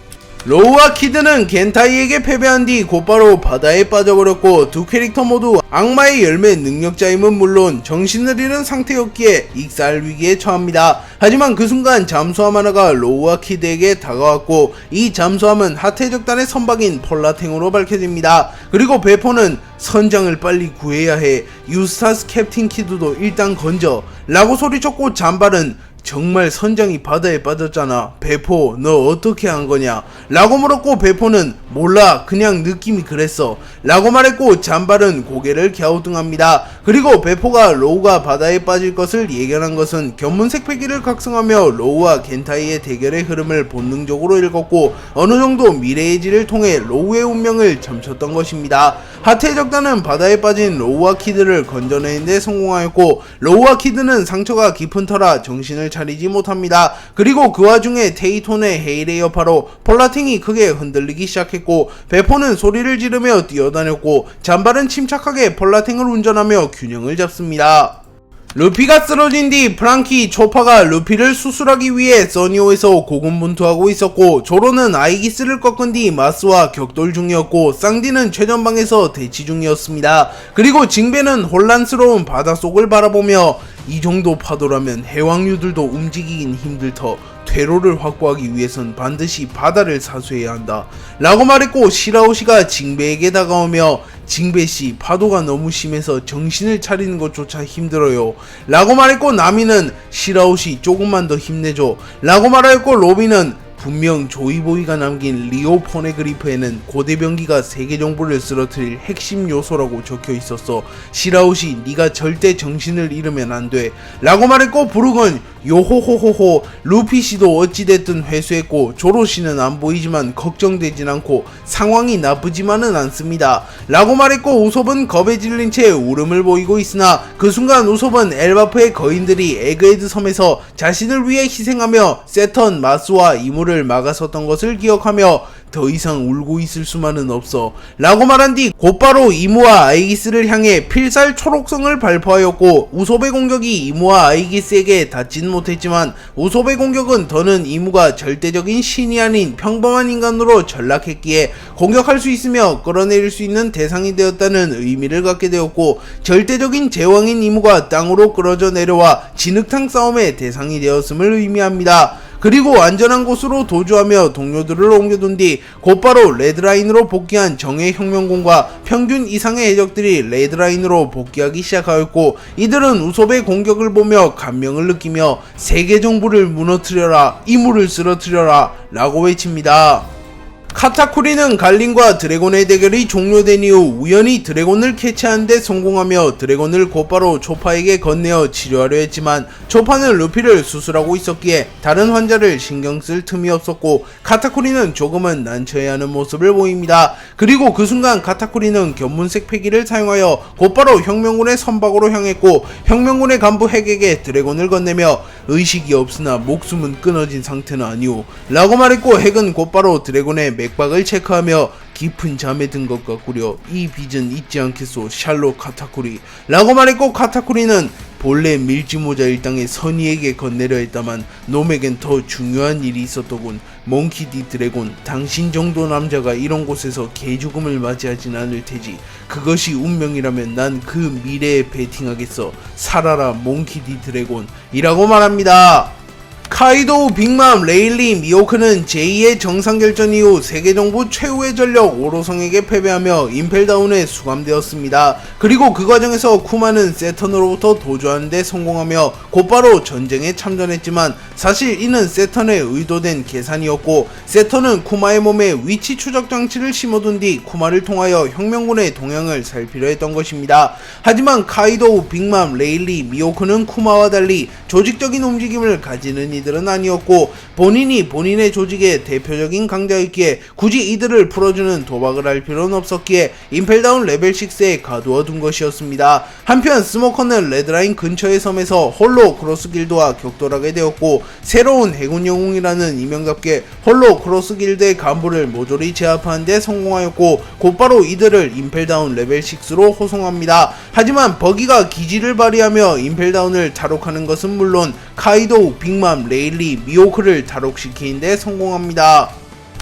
로우와 키드는 겐타이에게 패배한 뒤 곧바로 바다에 빠져버렸고 두 캐릭터 모두 악마의 열매 능력자임은 물론 정신을 잃은 상태였기에 익살 위기에 처합니다. 하지만 그 순간 잠수함 하나가 로우와 키드에게 다가왔고 이 잠수함은 하태적단의 선박인 폴라탱으로 밝혀집니다. 그리고 베포는 선장을 빨리 구해야 해, 유스타스 캡틴 키드도 일단 건져 라고 소리쳤고 잠발은 정말 선장이 바다에 빠졌잖아. 베포 너 어떻게 한 거냐? 라고 물었고 베포는 몰라 그냥 느낌이 그랬어 라고 말했고 잠발은 고개를 갸우뚱합니다. 그리고 베포가 로우가 바다에 빠질 것을 예견한 것은 견문색 패기를 각성하며 로우와 겐타이의 대결의 흐름을 본능적으로 읽었고 어느정도 미래의 질을 통해 로우의 운명을 점쳤던 것입니다. 하태적단은 바다에 빠진 로우와 키드를 건져내는 데 성공하였고 로우와 키드는 상처가 깊은 터라 정신을 차리지 못합니다. 그리고 그 와중에 테이톤의 헤일의 여파로 폴라팅이 크게 흔들리기 시작했고 베포는 소리를 지르며 뛰어다녔고 잠발은 침착하게 폴라팅을 운전하며 균형을 잡습니다. 루피가 쓰러진 뒤 프랑키, 초파가 루피를 수술하기 위해 써니오에서 고군분투하고 있었고 조로는 아이기스를 꺾은 뒤 마스와 격돌 중이었고 쌍디는 최전방에서 대치 중이었습니다. 그리고 징베는 혼란스러운 바닷속을 바라보며 이 정도 파도라면 해왕류들도 움직이긴 힘들 터 퇴로를 확보하기 위해선 반드시 바다를 사수해야 한다 라고 말했고 시라오시가 징베에게 다가오며 징베씨 파도가 너무 심해서 정신을 차리는 것조차 힘들어요 라고 말했고 나미는 시라오시 조금만 더 힘내줘 라고 말하였고 로비는 분명 조이보이가 남긴 리오 포네그리프에는 고대병기가 세계정부를 쓰러뜨릴 핵심 요소라고 적혀 있었어. 시라우시 네가 절대 정신을 잃으면 안돼 라고 말했고 브룩은 요호호호호 루피씨도 어찌됐든 회수했고 조로씨는 안 보이지만 걱정되진 않고 상황이 나쁘지만은 않습니다 라고 말했고 우솝은 겁에 질린 채 울음을 보이고 있으나 그 순간 우솝은 엘바프의 거인들이 에그헤드 섬에서 자신을 위해 희생하며 세턴, 마스와 이무를 막아섰던 것을 기억하며 더 이상 울고 있을 수만은 없어 라고 말한 뒤 곧바로 이무와 아이기스를 향해 필살 초록성을 발포하였고 우솝의 공격이 이무와 아이기스에게 닿진 못했지만 우솝의 공격은 더는 이무가 절대적인 신이 아닌 평범한 인간으로 전락했기에 공격할 수 있으며 끌어내릴 수 있는 대상이 되었다는 의미를 갖게 되었고 절대적인 제왕인 이무가 땅으로 끌어져 내려와 진흙탕 싸움의 대상이 되었음을 의미합니다. 그리고 안전한 곳으로 도주하며 동료들을 옮겨둔 뒤 곧바로 레드라인으로 복귀한 정예 혁명군과 평균 이상의 해적들이 레드라인으로 복귀하기 시작하였고 이들은 우솝의 공격을 보며 감명을 느끼며 세계정부를 무너뜨려라, 이무를 쓰러뜨려라 라고 외칩니다. 카타쿠리는 갈린과 드래곤의 대결이 종료된 이후 우연히 드래곤을 캐치하는 데 성공하며 드래곤을 곧바로 초파에게 건네어 치료하려 했지만 초파는 루피를 수술하고 있었기에 다른 환자를 신경 쓸 틈이 없었고 카타쿠리는 조금은 난처해하는 모습을 보입니다. 그리고 그 순간 카타쿠리는 견문색 패기를 사용하여 곧바로 혁명군의 선박으로 향했고 혁명군의 간부 핵에게 드래곤을 건네며 의식이 없으나 목숨은 끊어진 상태는 아니오 라고 말했고 핵은 곧바로 드래곤의 맥박을 체크하며 깊은 잠에 든 것 같구려. 이 빚은 잊지 않겠소, 샬롯 카타쿠리. 라고 말했고, 카타쿠리는 본래 밀지모자 일당의 선의에게 건네려 했다만 놈에겐 더 중요한 일이 있었더군. 몽키 디 드래곤, 당신 정도 남자가 이런 곳에서 개죽음을 맞이하진 않을 테지. 그것이 운명이라면 난 그 미래에 베팅하겠어. 살아라 몽키 디 드래곤 이라고 말합니다. 카이도우, 빅맘, 레일리, 미호크는 제2의 정상결전 이후 세계정부 최후의 전력 오로성에게 패배하며 임펠다운에 수감되었습니다. 그리고 그 과정에서 쿠마는 세턴으로부터 도주하는 데 성공하며 곧바로 전쟁에 참전했지만 사실 이는 세턴의 의도된 계산이었고, 세턴은 쿠마의 몸에 위치 추적 장치를 심어둔 뒤 쿠마를 통하여 혁명군의 동향을 살피려 했던 것입니다. 하지만 카이도우, 빅맘, 레일리, 미호크는 쿠마와 달리 조직적인 움직임을 가지는 이들은 아니었고, 본인이 본인의 조직의 대표적인 강자였기에 굳이 이들을 풀어주는 도박을 할 필요는 없었기에 임펠다운 레벨 6에 가두어 둔 것이었습니다. 한편 스모커는 레드라인 근처의 섬에서 홀로 크로스 길드와 격돌하게 되었고, 새로운 해군 영웅이라는 이명답게 홀로 크로스 길드의 간부를 모조리 제압하는 데 성공하였고, 곧바로 이들을 임펠다운 레벨 6로 호송합니다. 하지만 버기가 기지를 발휘하며 임펠다운을 탈옥하는 것은 물론 카이도우, 빅맘, 레일리, 미호크를 탈옥시키는 데 성공합니다.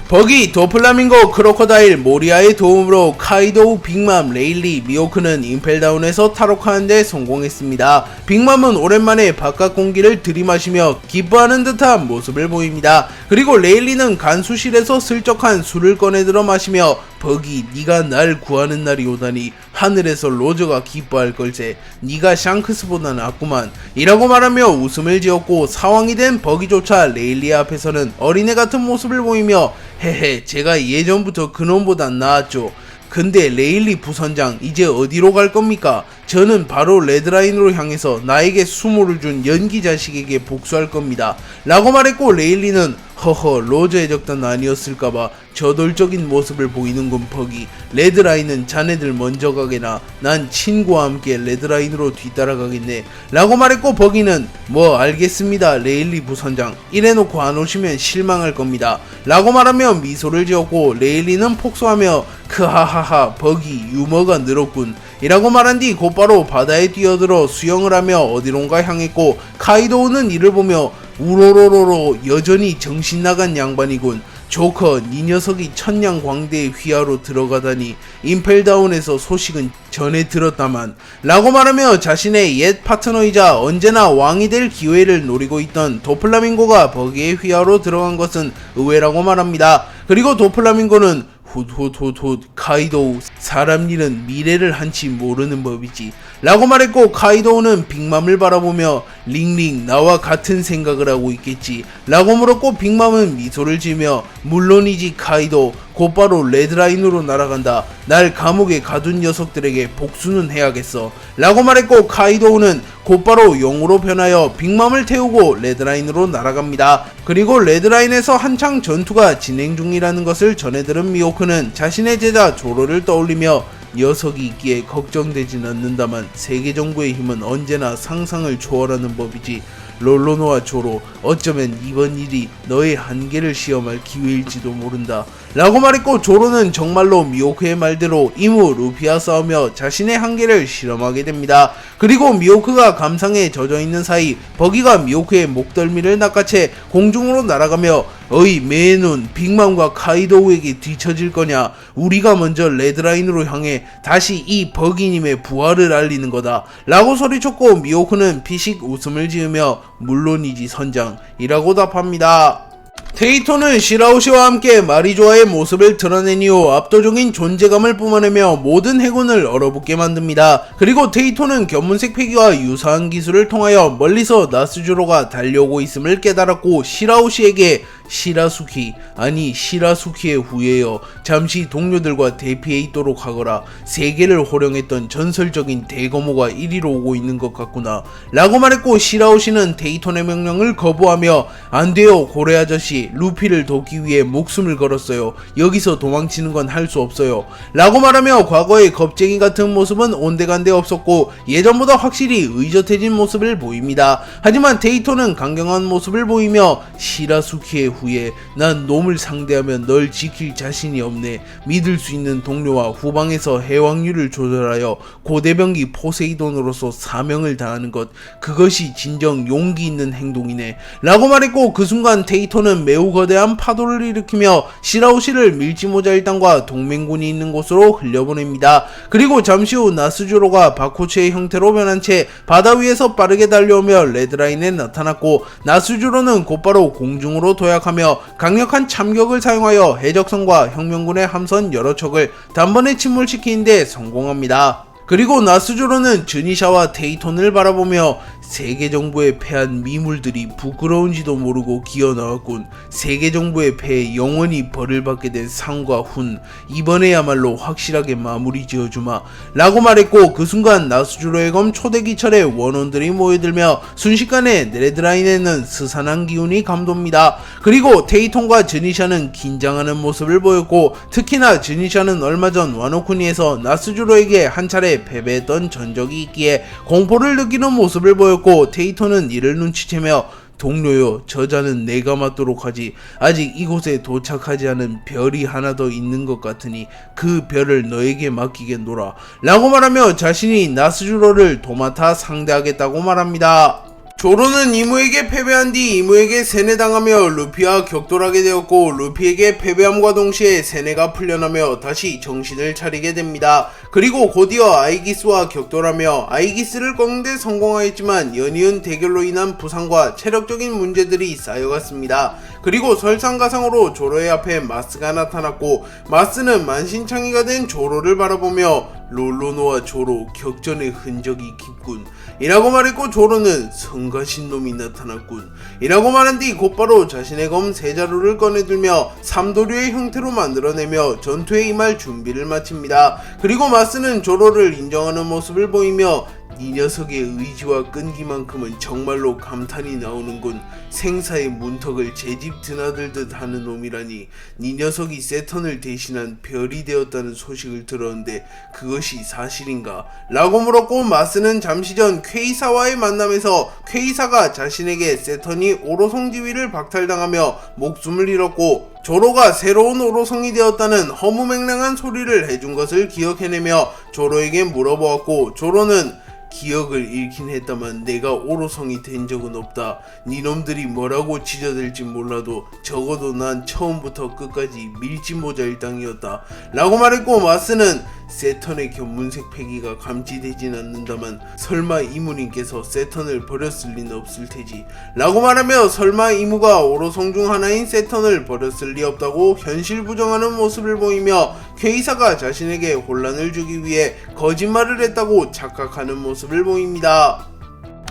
버기, 도플라밍고, 크로커다일, 모리아의 도움으로 카이도우, 빅맘, 레일리, 미호크는 임펠다운에서 탈옥하는 데 성공했습니다. 빅맘은 오랜만에 바깥 공기를 들이마시며 기뻐하는 듯한 모습을 보입니다. 그리고 레일리는 간수실에서 슬쩍한 술을 꺼내들어 마시며 버기, 네가 날 구하는 날이 오다니 하늘에서 로저가 기뻐할 걸세. 네가 샹크스보다 낫구만 이라고 말하며 웃음을 지었고, 사왕이 된 버기조차 레일리 앞에서는 어린애 같은 모습을 보이며 헤헤, 제가 예전부터 그놈보단 나았죠. 근데 레일리 부선장, 이제 어디로 갈 겁니까? 저는 바로 레드라인으로 향해서 나에게 수모를 준 연기 자식에게 복수할 겁니다 라고 말했고, 레일리는 허허, 로저의 적단 아니었을까봐 저돌적인 모습을 보이는군 버기. 레드라인은 자네들 먼저 가게나 난 친구와 함께 레드라인으로 뒤따라가겠네 라고 말했고, 버기는 뭐 알겠습니다 레일리 부선장, 이래놓고 안 오시면 실망할 겁니다 라고 말하며 미소를 지었고, 레일리는 폭소하며 크하하하, 버기 유머가 늘었군 이라고 말한 뒤 곧바로 바다에 뛰어들어 수영을 하며 어디론가 향했고, 카이도우는 이를 보며 우로로로로 여전히 정신나간 양반이군. 조커, 네 녀석이 천냥광대의 휘하로 들어가다니 임펠다운에서 소식은 전해 들었다만 라고 말하며 자신의 옛 파트너이자 언제나 왕이 될 기회를 노리고 있던 도플라밍고가 버기의 휘하로 들어간 것은 의외라고 말합니다. 그리고 도플라밍고는 훗훗훗훗, 카이도우, 사람 일은 미래를 한치 모르는 법이지 라고 말했고, 카이도우는 빅맘을 바라보며 링링, 나와 같은 생각을 하고 있겠지 라고 물었고, 빅맘은 미소를 지으며 물론이지 카이도우, 곧바로 레드라인으로 날아간다. 날 감옥에 가둔 녀석들에게 복수는 해야겠어 라고 말했고, 카이도우는 곧바로 용으로 변하여 빅맘을 태우고 레드라인으로 날아갑니다. 그리고 레드라인에서 한창 전투가 진행 중이라는 것을 전해들은 미호크는 자신의 제자 조로를 떠올리며 녀석이 있기에 걱정되진 않는다만 세계정부의 힘은 언제나 상상을 초월하는 법이지. 롤로노와 조로, 어쩌면 이번 일이 너의 한계를 시험할 기회일지도 모른다 라고 말했고, 조로는 정말로 미호크의 말대로 이무 루피와 싸우며 자신의 한계를 실험하게 됩니다. 그리고 미호크가 감상에 젖어있는 사이 버기가 미호크의 목덜미를 낚아채 공중으로 날아가며 어이 매눈, 빅맘과 카이도우에게 뒤처질 거냐? 우리가 먼저 레드라인으로 향해 다시 이 버기님의 부활을 알리는 거다 라고 소리쳤고, 미호크는 피식 웃음을 지으며 물론이지 선장 이라고 답합니다. 테이토는 시라우시와 함께 마리조아의 모습을 드러낸 이후 압도적인 존재감을 뿜어내며 모든 해군을 얼어붙게 만듭니다. 그리고 테이토는 견문색 패기와 유사한 기술을 통하여 멀리서 나스주로가 달려오고 있음을 깨달았고, 시라우시에게 시라수키, 아니 시라수키의 후예여, 잠시 동료들과 대피해 있도록 하거라. 세계를 호령했던 전설적인 대거모가 이리로 오고 있는 것 같구나 라고 말했고, 시라우시는 테이톤의 명령을 거부하며 안돼요 고래 아저씨, 루피를 돕기 위해 목숨을 걸었어요. 여기서 도망치는 건 할 수 없어요 라고 말하며 과거의 겁쟁이 같은 모습은 온데간데 없었고 예전보다 확실히 의젓해진 모습을 보입니다. 하지만 데이토는 강경한 모습을 보이며 시라수키의 후예, 난 놈을 상대하면 널 지킬 자신이 없네. 믿을 수 있는 동료와 후방에서 해왕률을 조절하여 고대병기 포세이돈으로서 사명을 다하는 것, 그것이 진정 용기 있는 행동이네 라고 말했고, 그 순간 데이토는 매우 거대한 파도를 일으키며 시라우시를 밀지모자 일당과 동맹군이 있는 곳으로 흘려보냅니다. 그리고 잠시 후 나스주로가 바코츠의 형태로 변한 채 바다 위에서 빠르게 달려오며 레드라인에 나타났고, 나스주로는 곧바로 공중으로 도약하며 강력한 참격을 사용하여 해적선과 혁명군의 함선 여러 척을 단번에 침몰시키는데 성공합니다. 그리고 나스조로는 즈니샤와 데이톤을 바라보며 세계 정부에 패한 미물들이 부끄러운지도 모르고 기어 나왔군. 세계 정부의 패에 영원히 벌을 받게 된 상과 훈, 이번에야말로 확실하게 마무리 지어주마 라고 말했고, 그 순간 나스주로의 검 초대기철에 원원들이 모여들며 순식간에 레드라인에는 스산한 기운이 감돕니다. 그리고 데이톤과 즈니샤는 긴장하는 모습을 보였고, 특히나 즈니샤는 얼마 전 와노쿠니에서 나스주로에게 한 차례 패배했던 전적이 있기에 공포를 느끼는 모습을 보였고, 데이토는 이를 눈치채며 동료요, 저자는 내가 맡도록 하지. 아직 이곳에 도착하지 않은 별이 하나 더 있는 것 같으니 그 별을 너에게 맡기겠노라 라고 말하며 자신이 나스주로를 도맡아 상대하겠다고 말합니다. 조로는 이무에게 패배한 뒤 이무에게 세뇌당하며 루피와 격돌하게 되었고, 루피에게 패배함과 동시에 세뇌가 풀려나며 다시 정신을 차리게 됩니다. 그리고 곧이어 아이기스와 격돌하며 아이기스를 꺾는데 성공하였지만 연이은 대결로 인한 부상과 체력적인 문제들이 쌓여갔습니다. 그리고 설상가상으로 조로의 앞에 마스가 나타났고, 마스는 만신창이가 된 조로를 바라보며 롤로노와 조로 격전의 흔적이 깊군 이라고 말했고, 조로는 성가신 놈이 나타났군 이라고 말한 뒤 곧바로 자신의 검 세자루를 꺼내들며 삼도류의 형태로 만들어내며 전투에 임할 준비를 마칩니다. 그리고 마스는 조로를 인정하는 모습을 보이며 이 녀석의 의지와 끈기만큼은 정말로 감탄이 나오는군. 생사의 문턱을 제 집 드나들듯 하는 놈이라니. 이 녀석이 세턴을 대신한 별이 되었다는 소식을 들었는데 그것이 사실인가? 라고 물었고, 마스는 잠시 전 퀘이사와의 만남에서 퀘이사가 자신에게 세턴이 오로성 지위를 박탈당하며 목숨을 잃었고 조로가 새로운 오로성이 되었다는 허무맹랑한 소리를 해준 것을 기억해내며 조로에게 물어보았고, 조로는 기억을 잃긴 했다만 내가 오로성이 된 적은 없다. 니놈들이 뭐라고 지저댈지 몰라도 적어도 난 처음부터 끝까지 밀짚모자 일당이었다 라고 말했고, 마스는 세턴의 견문색 패기가 감지되진 않는다만 설마 이무님께서 세턴을 버렸을 리는 없을 테지 라고 말하며 설마 이무가 오로성 중 하나인 세턴을 버렸을 리 없다고 현실 부정하는 모습을 보이며 퀘이사가 자신에게 혼란을 주기 위해 거짓말을 했다고 착각하는 모습을 보입니다.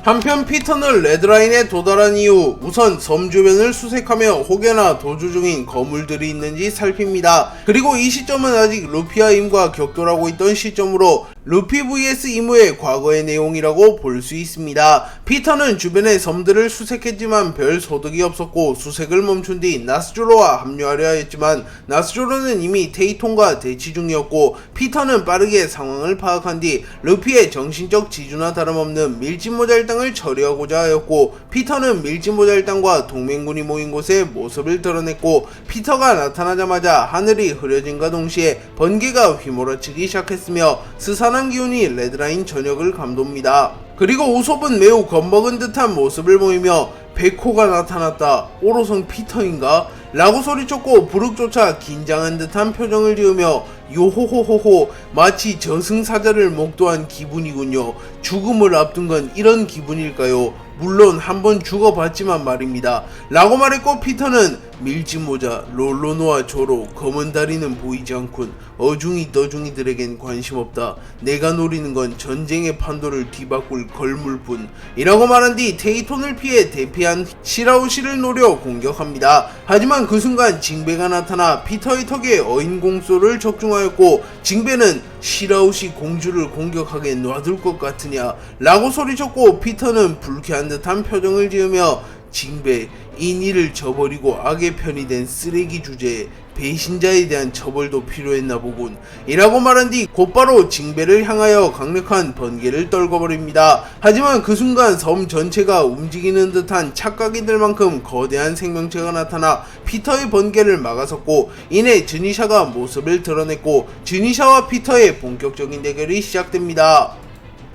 한편 피터는 레드라인에 도달한 이후 우선 섬 주변을 수색하며 혹여나 도주 중인 거물들이 있는지 살핍니다. 그리고 이 시점은 아직 루피와 임과 격돌하고 있던 시점으로 루피 vs 이무의 과거의 내용이라고 볼 수 있습니다. 피터는 주변의 섬들을 수색했지만 별 소득이 없었고 수색을 멈춘 뒤 나스조로와 합류하려 했지만 나스조로는 이미 데이톤과 대치 중이었고, 피터는 빠르게 상황을 파악한 뒤 루피의 정신적 지주나 다름없는 밀짚모자 일당을 처리하고자 하였고, 피터는 밀짚모자 일당과 동맹군이 모인 곳에 모습을 드러냈고, 피터가 나타나자마자 하늘이 흐려짐과 동시에 번개가 휘몰아치기 시작했으며 스산한 기운이 레드라인 전역을 감돕니다. 그리고 우솝은 매우 겁먹은 듯한 모습을 보이며 백호가 나타났다. 오로성 피터인가? 라고 소리쳤고 부르크조차 긴장한 듯한 표정을 지으며 요호호호호, 마치 저승사자를 목도한 기분이군요. 죽음을 앞둔 건 이런 기분일까요? 물론 한번 죽어봤지만 말입니다 라고 말했고, 피터는 밀짚모자, 롤로노와 조로, 검은 다리는 보이지 않군. 어중이 떠중이들에겐 관심 없다. 내가 노리는 건 전쟁의 판도를 뒤바꿀 걸물뿐 이라고 말한 뒤 데이톤을 피해 대피한 시라우시를 노려 공격합니다. 하지만 그 순간 징베가 나타나 피터의 턱에 어인공소를 적중하였고, 징베는 시라우시 공주를 공격하게 놔둘 것 같으냐 라고 소리쳤고, 피터는 불쾌한 듯한 표정을 지으며 징배, 인의를 저버리고 악의 편이 된 쓰레기 주제에 배신자에 대한 처벌도 필요했나 보군. 이라고 말한 뒤 곧바로 징배를 향하여 강력한 번개를 떨궈버립니다. 하지만 그 순간 섬 전체가 움직이는 듯한 착각이들만큼 거대한 생명체가 나타나 피터의 번개를 막아섰고, 이내 즈니샤가 모습을 드러냈고 즈니샤와 피터의 본격적인 대결이 시작됩니다.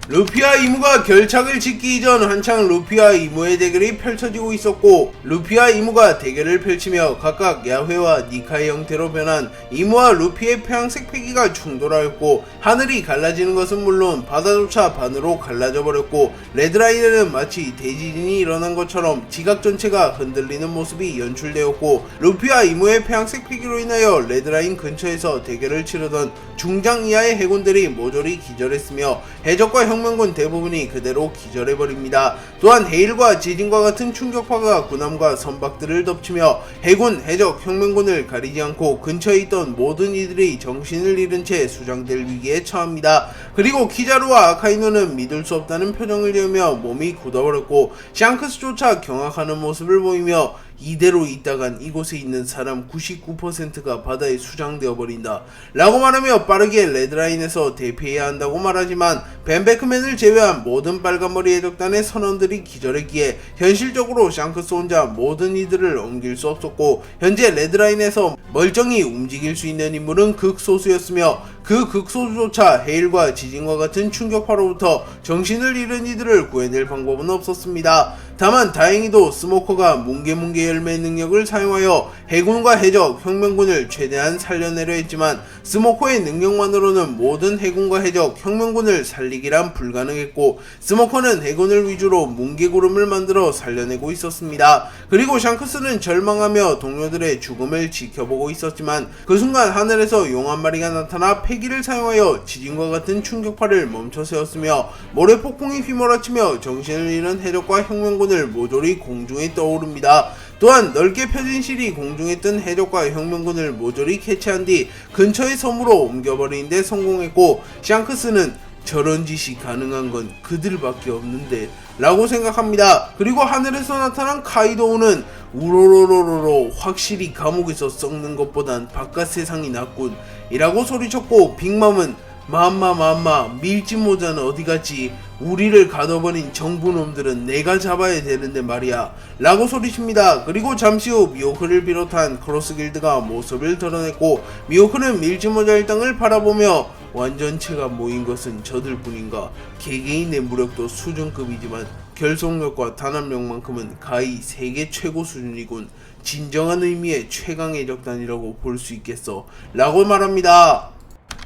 루피와 이무가 결착을 짓기 이전 한창 루피와 이무의 대결이 펼쳐지고 있었고, 루피와 이무가 대결을 펼치며 각각 야훼와 니카의 형태로 변한 이무와 루피의 태양색 패기가 충돌하였고, 하늘이 갈라지는 것은 물론 바다조차 반으로 갈라져 버렸고, 레드라인에는 마치 대지진이 일어난 것처럼 지각 전체가 흔들리는 모습이 연출되었고, 루피와 이무의 태양색 패기로 인하여 레드라인 근처에서 대결을 치르던 중장 이하의 해군들이 모조리 기절했으며 해적과 혁명군 대부분이 그대로 기절해버립니다. 또한 헤일과 지진과 같은 충격파가 군함과 선박들을 덮치며 해군, 해적, 혁명군을 가리지 않고 근처에 있던 모든 이들이 정신을 잃은 채 수장될 위기에 처합니다. 그리고 키자루와 아카이노는 믿을 수 없다는 표정을 지으며 몸이 굳어버렸고, 샹크스조차 경악하는 모습을 보이며 이대로 있다간 이곳에 있는 사람 99%가 바다에 수장되어 버린다 라고 말하며 빠르게 레드라인에서 대피해야 한다고 말하지만, 벤베크맨을 제외한 모든 빨간머리 해적단의 선원들이 기절했기에 현실적으로 샹크스 혼자 모든 이들을 옮길 수 없었고, 현재 레드라인에서 멀쩡히 움직일 수 있는 인물은 극소수였으며, 그 극소수조차 헤일과 지진과 같은 충격파로부터 정신을 잃은 이들을 구해낼 방법은 없었습니다. 다만 다행히도 스모커가 뭉게뭉게 열매의 능력을 사용하여 해군과 해적, 혁명군을 최대한 살려내려 했지만, 스모커의 능력만으로는 모든 해군과 해적, 혁명군을 살리기란 불가능했고, 스모커는 해군을 위주로 뭉게구름을 만들어 살려내고 있었습니다. 그리고 샹크스는 절망하며 동료들의 죽음을 지켜보고 있었지만, 그 순간 하늘에서 용 한 마리가 나타나 패기를 사용하여 지진과 같은 충격파를 멈춰 세웠으며, 모래폭풍이 휘몰아치며 정신을 잃은 해적과 혁명군을 모조리 공중에 떠오릅니다. 또한 넓게 펴진 실이 공중에 뜬 해적과 혁명군을 모조리 캐치한 뒤 근처의 섬으로 옮겨버리는 데 성공했고, 샹크스는 저런 짓이 가능한 건 그들밖에 없는데 라고 생각합니다. 그리고 하늘에서 나타난 카이도우는 우로로로로로 확실히 감옥에서 썩는 것보단 바깥 세상이 낫군 이라고 소리쳤고, 빅맘은 맘마 밀짚모자는 어디갔지? 우리를 가둬버린 정부놈들은 내가 잡아야 되는데 말이야 라고 소리칩니다. 그리고 잠시 후 미호크를 비롯한 크로스길드가 모습을 드러냈고, 미호크는 밀짚모자 일당을 바라보며 완전체가 모인 것은 저들 뿐인가? 개개인의 무력도 수준급이지만 결속력과 단합력만큼은 가히 세계 최고 수준이군. 진정한 의미의 최강의 적단이라고 볼 수 있겠어 라고 말합니다.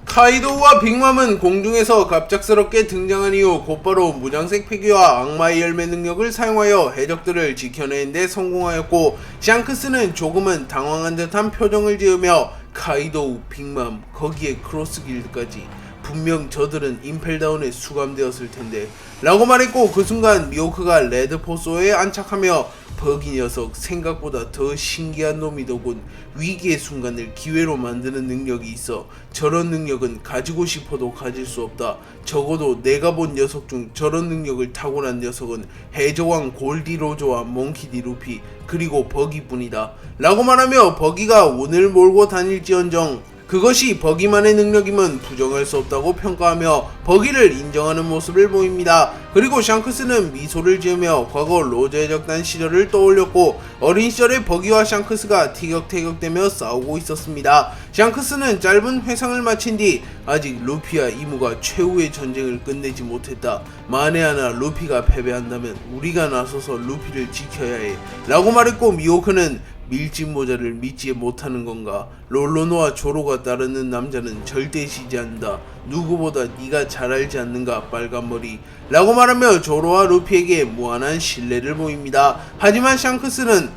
카이도우와 빅맘은 공중에서 갑작스럽게 등장한 이후 곧바로 무장색 패기와 악마의 열매 능력을 사용하여 해적들을 지켜내는 데 성공하였고, 샹크스는 조금은 당황한 듯한 표정을 지으며 카이도우, 빅맘, 거기에 크로스길드까지 분명 저들은 임펠다운에 수감되었을 텐데 라고 말했고, 그 순간 미호크가 레드포소에 안착하며 버기 녀석 생각보다 더 신기한 놈이더군. 위기의 순간을 기회로 만드는 능력이 있어. 저런 능력은 가지고 싶어도 가질 수 없다. 적어도 내가 본 녀석 중 저런 능력을 타고난 녀석은 해적왕 골디로저와 몽키디 루피 그리고 버기뿐이다 라고 말하며, 버기가 운을 몰고 다닐지언정 그것이 버기만의 능력임은 부정할 수 없다고 평가하며 버기를 인정하는 모습을 보입니다. 그리고 샹크스는 미소를 지으며 과거 로저 해적단 시절을 떠올렸고, 어린 시절에 버기와 샹크스가 티격태격대며 싸우고 있었습니다. 샹크스는 짧은 회상을 마친 뒤 아직 루피와 이무가 최후의 전쟁을 끝내지 못했다. 만에 하나 루피가 패배한다면 우리가 나서서 루피를 지켜야 해 라고 말했고, 미호크는 밀짚모자를 믿지 못하는 건가? 롤로노와 조로가 따르는 남자는 절대 지지 않는다. 누구보다 네가 잘 알지 않는가 빨간머리 라고 말하며 조로와 루피에게 무한한 신뢰를 보입니다. 하지만 샹크스는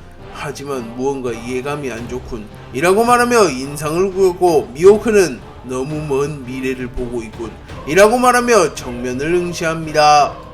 무언가 예감이 안 좋군 이라고 말하며 인상을 구겼고, 미호크는 너무 먼 미래를 보고 있군 이라고 말하며 정면을 응시합니다.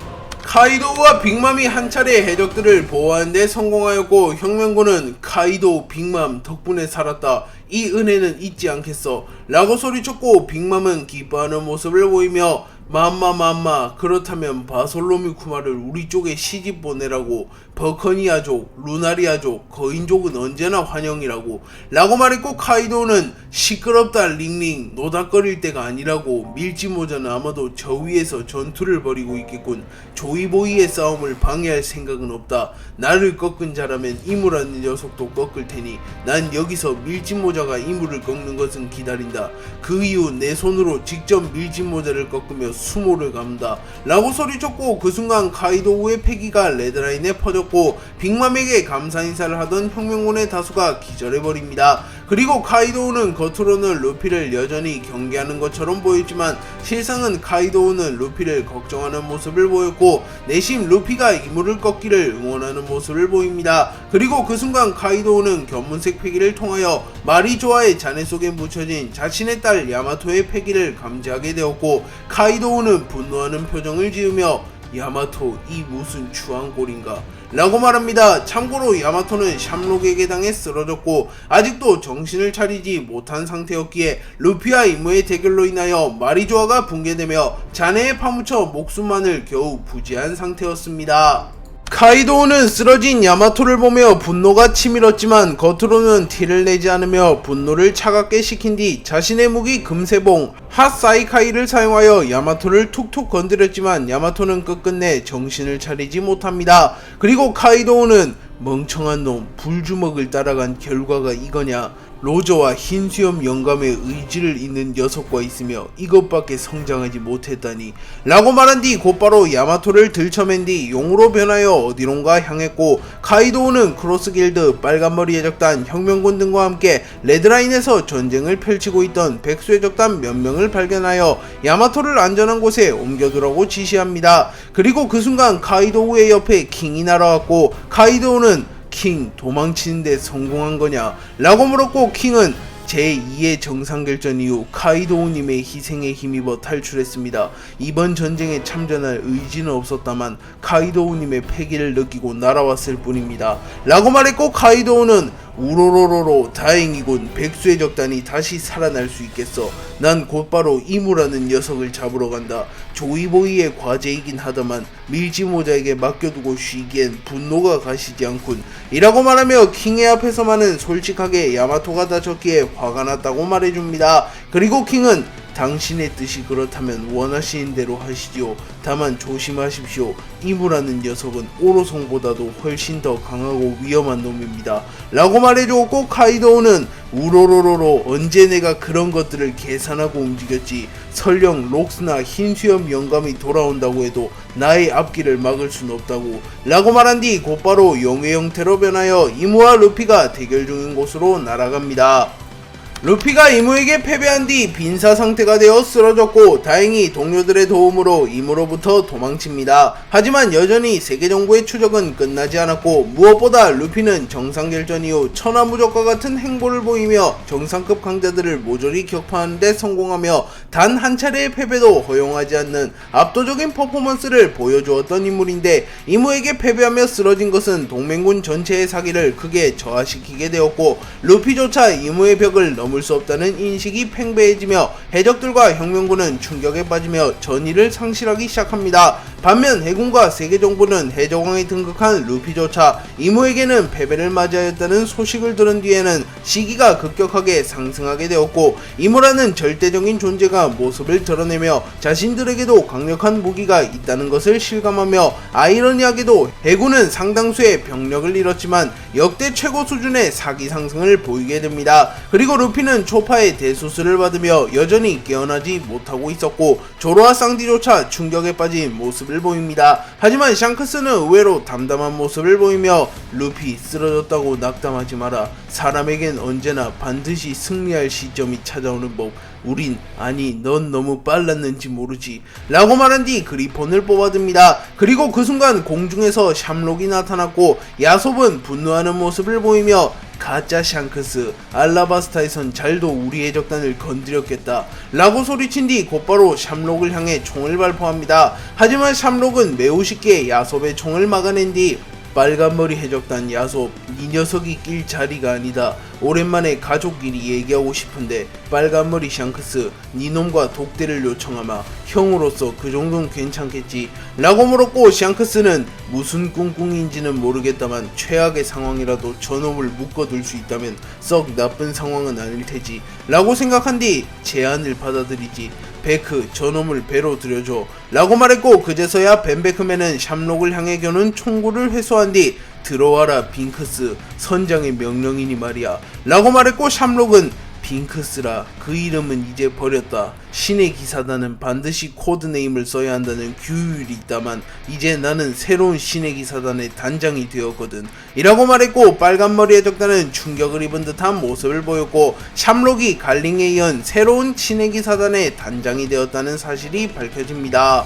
카이도우와 빅맘이 한 차례 해적들을 보호하는 데 성공하였고, 혁명군은 카이도우, 빅맘 덕분에 살았다. 이 은혜는 잊지 않겠어 라고 소리쳤고, 빅맘은 기뻐하는 모습을 보이며 맘마 그렇다면 바솔로미 쿠마를 우리 쪽에 시집 보내라고 버커니아족, 루나리아족, 거인족은 언제나 환영이라고 라고 말했고, 카이도우는 시끄럽다 링링 노닥거릴 때가 아니라고, 밀짚모자는 아마도 저 위에서 전투를 벌이고 있겠군. 조이보이의 싸움을 방해할 생각은 없다. 나를 꺾은 자라면 이무라는 녀석도 꺾을 테니 난 여기서 밀짚모자가 이무를 꺾는 것은 기다린다. 그 이후 내 손으로 직접 밀짚모자를 꺾으며 수모를 감다 라고 소리쳤고, 그 순간 카이도우의 패기가 레드라인에 퍼졌고 빅맘에게 감사 인사를 하던 혁명군의 다수가 기절해버립니다. 그리고 카이도우는 겉으로는 루피를 여전히 경계하는 것처럼 보였지만 실상은 카이도우는 루피를 걱정하는 모습을 보였고 내심 루피가 이무를 꺾기를 응원하는 모습을 보입니다. 그리고 그 순간 카이도우는 견문색 패기를 통하여 마리조아의 잔해 속에 묻혀진 자신의 딸 야마토의 패기를 감지하게 되었고, 카이도우는 분노하는 표정을 지으며 야마토 이 무슨 추한 꼴인가 라고 말합니다. 참고로 야마토는 샴록에게 당해 쓰러졌고 아직도 정신을 차리지 못한 상태였기에 루피와 이무의 대결로 인하여 마리조아가 붕괴되며 잔해에 파묻혀 목숨만을 겨우 부지한 상태였습니다. 카이도우는 쓰러진 야마토를 보며 분노가 치밀었지만 겉으로는 티를 내지 않으며 분노를 차갑게 식힌 뒤 자신의 무기 금세봉 핫사이카이를 사용하여 야마토를 툭툭 건드렸지만 야마토는 끝끝내 정신을 차리지 못합니다. 그리고 카이도우는 멍청한 놈, 불주먹을 따라간 결과가 이거냐, 로저와 흰수염 영감의 의지를 잇는 녀석과 있으며 이것밖에 성장하지 못했다니 라고 말한 뒤 곧바로 야마토를 들쳐맨 뒤 용으로 변하여 어디론가 향했고, 카이도우는 크로스길드, 빨간머리 해적단, 혁명군 등과 함께 레드라인에서 전쟁을 펼치고 있던 백수 해적단 몇 명을 발견하여 야마토를 안전한 곳에 옮겨두라고 지시합니다. 그리고 그 순간 카이도우의 옆에 킹이 날아왔고, 카이도우는 킹 도망치는데 성공한 거냐 라고 물었고, 킹은 제2의 정상결전 이후 카이도우님의 희생에 힘입어 탈출했습니다. 이번 전쟁에 참전할 의지는 없었다만 카이도우님의 패기를 느끼고 날아왔을 뿐입니다 라고 말했고, 카이도우는 우로로로로 다행이군. 백수의 적단이 다시 살아날 수 있겠어. 난 곧바로 이무라는 녀석을 잡으러 간다. 조이보이의 과제이긴 하다만 밀짚모자에게 맡겨두고 쉬기엔 분노가 가시지 않군 이라고 말하며 킹의 앞에서만은 솔직하게 야마토가 다쳤기에 화가 났다고 말해줍니다. 그리고 킹은 당신의 뜻이 그렇다면 원하시는 대로 하시지요. 다만 조심하십시오. 이무라는 녀석은 오로송보다도 훨씬 더 강하고 위험한 놈입니다 라고 말해주었고, 카이도우는 우로로로로 언제 내가 그런 것들을 계산하고 움직였지. 설령 록스나 흰수염 영감이 돌아온다고 해도 나의 앞길을 막을 순 없다고 라고 말한 뒤 곧바로 용의 형태로 변하여 이무와 루피가 대결 중인 곳으로 날아갑니다. 루피가 이무에게 패배한 뒤 빈사 상태가 되어 쓰러졌고 다행히 동료들의 도움으로 이무로부터 도망칩니다. 하지만 여전히 세계정부의 추적은 끝나지 않았고, 무엇보다 루피는 정상결전 이후 천하무적과 같은 행보를 보이며 정상급 강자들을 모조리 격파하는 데 성공하며 단 한 차례의 패배도 허용하지 않는 압도적인 퍼포먼스를 보여주었던 인물인데, 이무에게 패배하며 쓰러진 것은 동맹군 전체의 사기를 크게 저하시키게 되었고, 루피조차 이무의 벽을 넘을 수 없다는 인식이 팽배해지며 해적들과 혁명군은 충격에 빠지며 전의를 상실하기 시작합니다. 반면 해군과 세계정부는 해적왕에 등극한 루피조차 이무에게는 패배를 맞이하였다는 소식을 들은 뒤에는 시기가 급격하게 상승하게 되었고, 이무라는 절대적인 존재가 모습을 드러내며 자신들에게도 강력한 무기가 있다는 것을 실감하며, 아이러니하게도 해군은 상당수의 병력을 잃었지만 역대 최고 수준의 사기 상승을 보이게 됩니다. 그리고 루피는 초파의 대수술을 받으며 여전히 깨어나지 못하고 있었고, 조로와 쌍디조차 충격에 빠진 모습을 보입니다. 하지만 샹크스는 의외로 담담한 모습을 보이며 루피 쓰러졌다고 낙담하지 마라. 사람에겐 언제나 반드시 승리할 시점이 찾아오는 법. 우린 아니 넌 너무 빨랐는지 모르지 라고 말한 뒤 그리폰을 뽑아듭니다. 그리고 그 순간 공중에서 샴록이 나타났고 야솝은 분노하는 모습을 보이며 가짜 샹크스, 알라바스타에선 잘도 우리 해적단을 건드렸겠다 라고 소리친 뒤 곧바로 샴록을 향해 총을 발포합니다. 하지만 샴록은 매우 쉽게 야솝의 총을 막아낸 뒤 빨간머리 해적단 야솝, 이 녀석이 낄 자리가 아니다. 오랜만에 가족끼리 얘기하고 싶은데 빨간머리 샹크스 니놈과 독대를 요청하마 형으로서 그 정도는 괜찮겠지 라고 물었고 샹크스는 무슨 꿍꿍인지는 모르겠다만 최악의 상황이라도 저놈을 묶어둘 수 있다면 썩 나쁜 상황은 아닐 테지 라고 생각한 뒤 제안을 받아들이지 베크 저놈을 배로 들여줘 라고 말했고 그제서야 벤베크맨은 샴록을 향해 겨눈 총구를 회수한 뒤 들어와라 빙크스 선장의 명령이니 말이야 라고 말했고 샴록은 빙크스라 그 이름은 이제 버렸다 신의 기사단은 반드시 코드네임을 써야 한다는 규율이 있다만 이제 나는 새로운 신의 기사단의 단장이 되었거든 이라고 말했고 빨간머리의 적단은 충격을 입은 듯한 모습을 보였고 샴록이 갈링에 이은 새로운 신의 기사단의 단장이 되었다는 사실이 밝혀집니다.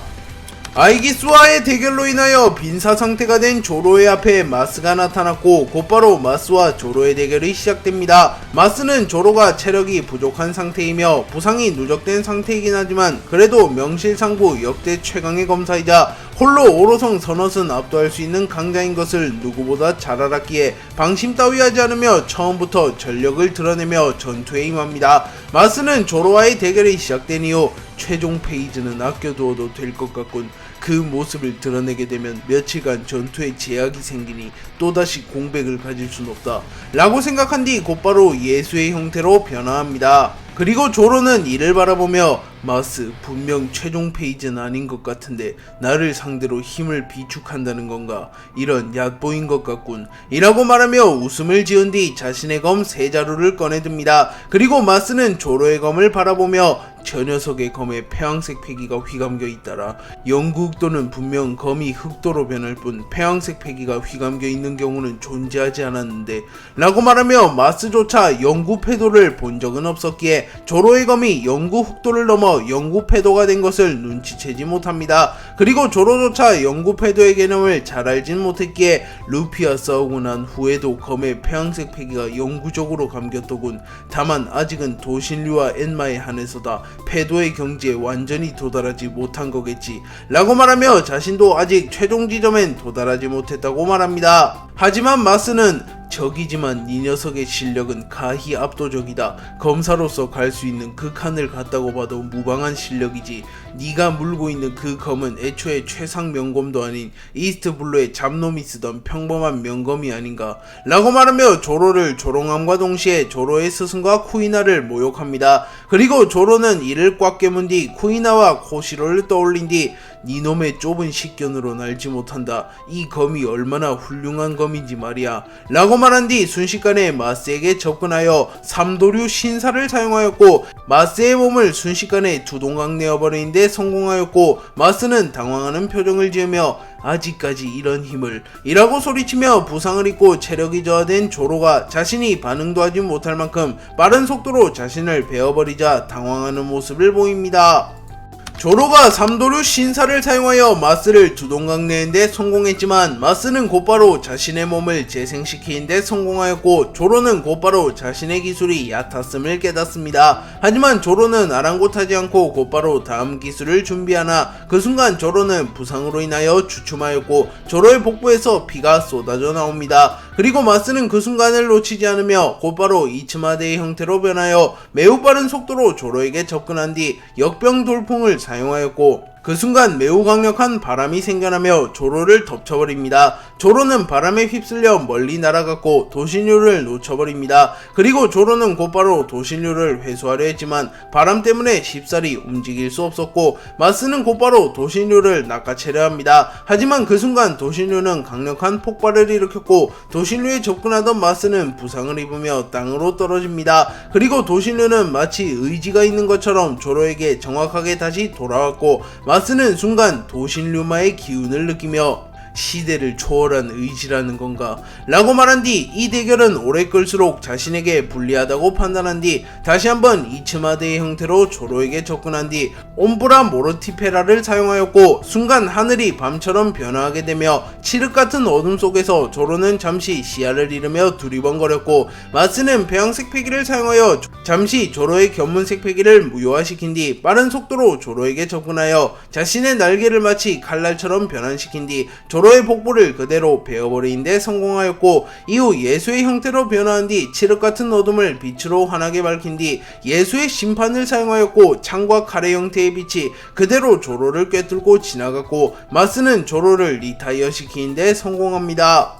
아이기스와의 대결로 인하여 빈사 상태가 된 조로의 앞에 마스가 나타났고 곧바로 마스와 조로의 대결이 시작됩니다. 마스는 조로가 체력이 부족한 상태이며 부상이 누적된 상태이긴 하지만 그래도 명실상부 역대 최강의 검사이자 홀로 오로성 선옷은 압도할 수 있는 강자인 것을 누구보다 잘 알았기에 방심 따위 하지 않으며 처음부터 전력을 드러내며 전투에 임합니다. 마스는 조로와의 대결이 시작된 이후 최종 페이지는 아껴두어도 될 것 같군. 그 모습을 드러내게 되면 며칠간 전투에 제약이 생기니 또다시 공백을 가질 순 없다 라고 생각한 뒤 곧바로 예수의 형태로 변화합니다. 그리고 조로는 이를 바라보며 마스 분명 최종 페이지는 아닌 것 같은데 나를 상대로 힘을 비축한다는 건가 이런 약보인 것 같군 이라고 말하며 웃음을 지은 뒤 자신의 검 세 자루를 꺼내듭니다. 그리고 마스는 조로의 검을 바라보며 저 녀석의 검에 폐왕색 패기가 휘감겨 있더라. 영구 흑도는 분명 검이 흑도로 변할 뿐 폐왕색 패기가 휘감겨 있는 경우는 존재하지 않았는데 라고 말하며 마스조차 영구 패도를 본 적은 없었기에 조로의 검이 영구 흑도를 넘어 영구 패도가 된 것을 눈치채지 못합니다. 그리고 조로조차 영구 패도의 개념을 잘 알진 못했기에 루피와 싸우고 난 후에도 검의 폐왕색 패기가 영구적으로 감겼더군. 다만 아직은 도신류와 엔마에 한해서다 패도의 경지에 완전히 도달하지 못한 거겠지 라고 말하며 자신도 아직 최종 지점엔 도달하지 못했다고 말합니다. 하지만 마스는 적이지만 이 녀석의 실력은 가히 압도적이다. 검사로서 갈 수 있는 그 칸을 갔다고 봐도 무방한 실력이지. 네가 물고 있는 그 검은 애초에 최상 명검도 아닌 이스트블루의 잡놈이 쓰던 평범한 명검이 아닌가 라고 말하며 조로를 조롱함과 동시에 조로의 스승과 쿠이나를 모욕합니다. 그리고 조로는 이를 꽉 깨문 뒤 쿠이나와 코시로를 떠올린 뒤 니놈의 좁은 식견으로 알지 못한다. 이 검이 얼마나 훌륭한 검인지 말이야 라고 말한 뒤 순식간에 마스에게 접근하여 삼도류 신사를 사용하였고 마스의 몸을 순식간에 두 동강 내어버리는 데 성공하였고 마스는 당황하는 표정을 지으며 아직까지 이런 힘을 이라고 소리치며 부상을 입고 체력이 저하된 조로가 자신이 반응도 하지 못할 만큼 빠른 속도로 자신을 베어버리자 당황하는 모습을 보입니다. 조로가 삼도류 신사를 사용하여 마스를 두 동강 내는데 성공했지만 마스는 곧바로 자신의 몸을 재생시키는데 성공하였고 조로는 곧바로 자신의 기술이 얕았음을 깨닫습니다. 하지만 조로는 아랑곳하지 않고 곧바로 다음 기술을 준비하나 그 순간 조로는 부상으로 인하여 주춤하였고 조로의 복부에서 피가 쏟아져 나옵니다. 그리고 마스는 그 순간을 놓치지 않으며 곧바로 이츠마데의 형태로 변하여 매우 빠른 속도로 조로에게 접근한 뒤 역병 돌풍을 사용하였고 그 순간 매우 강력한 바람이 생겨나며 조로를 덮쳐버립니다. 조로는 바람에 휩쓸려 멀리 날아갔고 도신류를 놓쳐버립니다. 그리고 조로는 곧바로 도신류를 회수하려 했지만 바람 때문에 쉽사리 움직일 수 없었고 마스는 곧바로 도신류를 낚아채려 합니다. 하지만 그 순간 도신류는 강력한 폭발을 일으켰고 도신류에 접근하던 마스는 부상을 입으며 땅으로 떨어집니다. 그리고 도신류는 마치 의지가 있는 것처럼 조로에게 정확하게 다시 돌아왔고 마스는 순간 도신류마의 기운을 느끼며 시대를 초월한 의지라는 건가 라고 말한 뒤 이 대결은 오래 끌수록 자신에게 불리하다고 판단한 뒤 다시 한번 이츠마데의 형태로 조로에게 접근한 뒤 옴브라 모르티페라를 사용하였고 순간 하늘이 밤처럼 변화하게 되며 칠흑같은 어둠 속에서 조로는 잠시 시야를 잃으며 두리번거렸고 마스는 배양색 패기를 사용하여 잠시 조로의 견문색 패기를 무효화시킨 뒤 빠른 속도로 조로에게 접근하여 자신의 날개를 마치 칼날처럼 변환시킨 뒤 조로 조로의 복부를 그대로 베어버리는 데 성공하였고, 이후 예수의 형태로 변화한 뒤 칠흑같은 어둠을 빛으로 환하게 밝힌 뒤 예수의 심판을 사용하였고, 창과 칼의 형태의 빛이 그대로 조로를 꿰뚫고 지나갔고, 마스는 조로를 리타이어 시키는 데 성공합니다.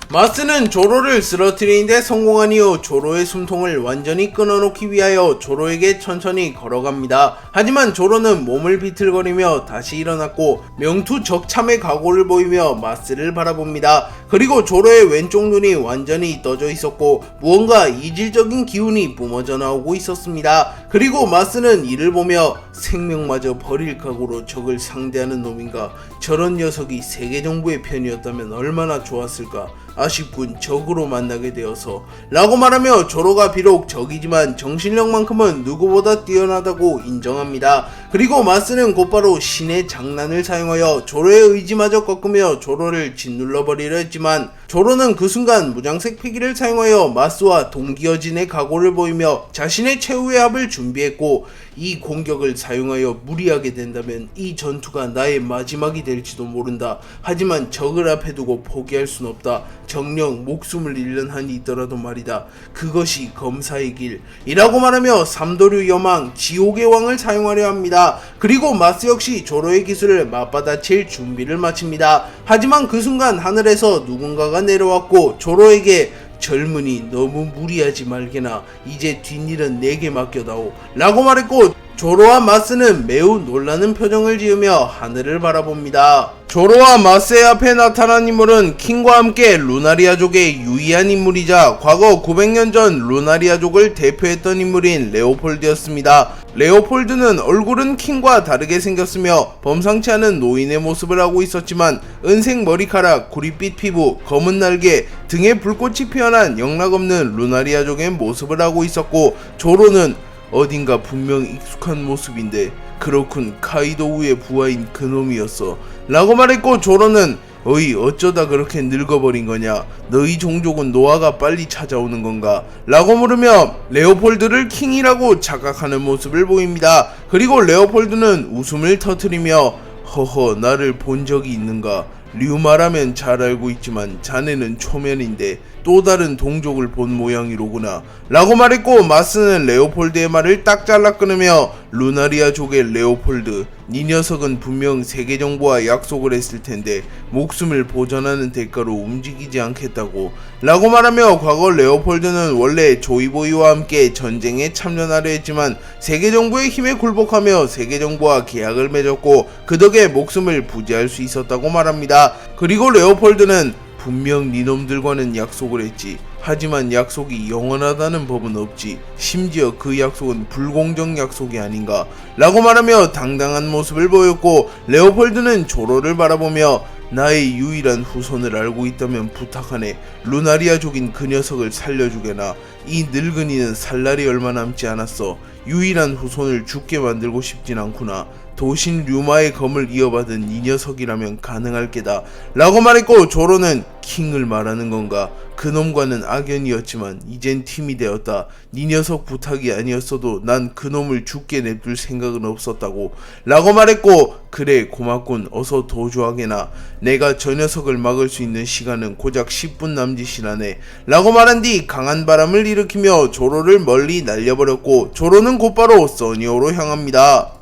마스는 조로를 쓰러뜨리는 데 성공한 이후 조로의 숨통을 완전히 끊어놓기 위하여 조로에게 천천히 걸어갑니다. 하지만 조로는 몸을 비틀거리며 다시 일어났고 명투 적참의 각오를 보이며 마스를 바라봅니다. 그리고 조로의 왼쪽 눈이 완전히 떠져 있었고 무언가 이질적인 기운이 뿜어져 나오고 있었습니다. 그리고 마스는 이를 보며 생명마저 버릴 각오로 적을 상대하는 놈인가, 저런 녀석이 세계정부의 편이었다면 얼마나 좋았을까, 아쉽군, 적으로 만나게 되어서 라고 말하며 조로가 비록 적이지만 정신력만큼은 누구보다 뛰어나다고 인정합니다. 그리고 마스는 곧바로 신의 장난을 사용하여 조로의 의지마저 꺾으며 조로를 짓눌러버리려 했지만 조로는 그 순간 무장색 패기를 사용하여 마스와 동기어진의 각오를 보이며 자신의 최후의 합을 준비했고, 이 공격을 사용하여 무리하게 된다면 이 전투가 나의 마지막이 될지도 모른다. 하지만 적을 앞에 두고 포기할 순 없다. 정녕 목숨을 잃는 한이 있더라도 말이다. 그것이 검사의 길 이라고 말하며 삼도류 여망 지옥의 왕을 사용하려 합니다. 그리고 마스 역시 조로의 기술을 맞받아칠 준비를 마칩니다. 하지만 그 순간 하늘에서 누군가가 내려왔고 조로에게 젊은이 너무 무리하지 말게나, 이제 뒷일은 내게 맡겨다오 라고 말했고, 조로와 마스는 매우 놀라는 표정을 지으며 하늘을 바라봅니다. 조로와 마스의 앞에 나타난 인물은 킹과 함께 루나리아족의 유의한 인물이자 과거 900년 전 루나리아족을 대표했던 인물인 레오폴드였습니다. 레오폴드는 얼굴은 킹과 다르게 생겼으며 범상치 않은 노인의 모습을 하고 있었지만 은색 머리카락, 구릿빛 피부, 검은 날개, 등에 불꽃이 피어난 영락없는 루나리아족의 모습을 하고 있었고, 조로는 어딘가 분명 익숙한 모습인데, 그렇군, 카이도우의 부하인 그놈이었어 라고 말했고, 조로는 어이 어쩌다 그렇게 늙어버린 거냐, 너희 종족은 노화가 빨리 찾아오는 건가 라고 물으며 레오폴드를 킹이라고 착각하는 모습을 보입니다. 그리고 레오폴드는 웃음을 터뜨리며 허허, 나를 본 적이 있는가, 류마라면 잘 알고 있지만 자네는 초면인데 또 다른 동족을 본 모양이로구나 라고 말했고, 마스는 레오폴드의 말을 딱 잘라 끊으며 루나리아족의 레오폴드, 네 녀석은 분명 세계정부와 약속을 했을 텐데 목숨을 보전하는 대가로 움직이지 않겠다고 라고 말하며, 과거 레오폴드는 원래 조이보이와 함께 전쟁에 참전하려 했지만 세계정부의 힘에 굴복하며 세계정부와 계약을 맺었고 그 덕에 목숨을 부지할 수 있었다고 말합니다. 그리고 레오폴드는 분명 니놈들과는 약속을 했지. 하지만 약속이 영원하다는 법은 없지. 심지어 그 약속은 불공정 약속이 아닌가 라고 말하며 당당한 모습을 보였고, 레오폴드는 조로를 바라보며 나의 유일한 후손을 알고 있다면 부탁하네. 루나리아족인 그 녀석을 살려주게나. 이 늙은이는 살 날이 얼마 남지 않았어. 유일한 후손을 죽게 만들고 싶진 않구나. 도신 류마의 검을 이어받은 이 녀석이라면 가능할 게다 라고 말했고, 조로는 킹을 말하는 건가? 그놈과는 악연이었지만 이젠 팀이 되었다. 네 녀석 부탁이 아니었어도 난 그놈을 죽게 냅둘 생각은 없었다고 라고 말했고, 그래 고맙군, 어서 도주하게나. 내가 저 녀석을 막을 수 있는 시간은 고작 10분 남짓이라네 라고 말한 뒤 강한 바람을 일으키며 조로를 멀리 날려버렸고, 조로는 곧바로 써니오로 향합니다.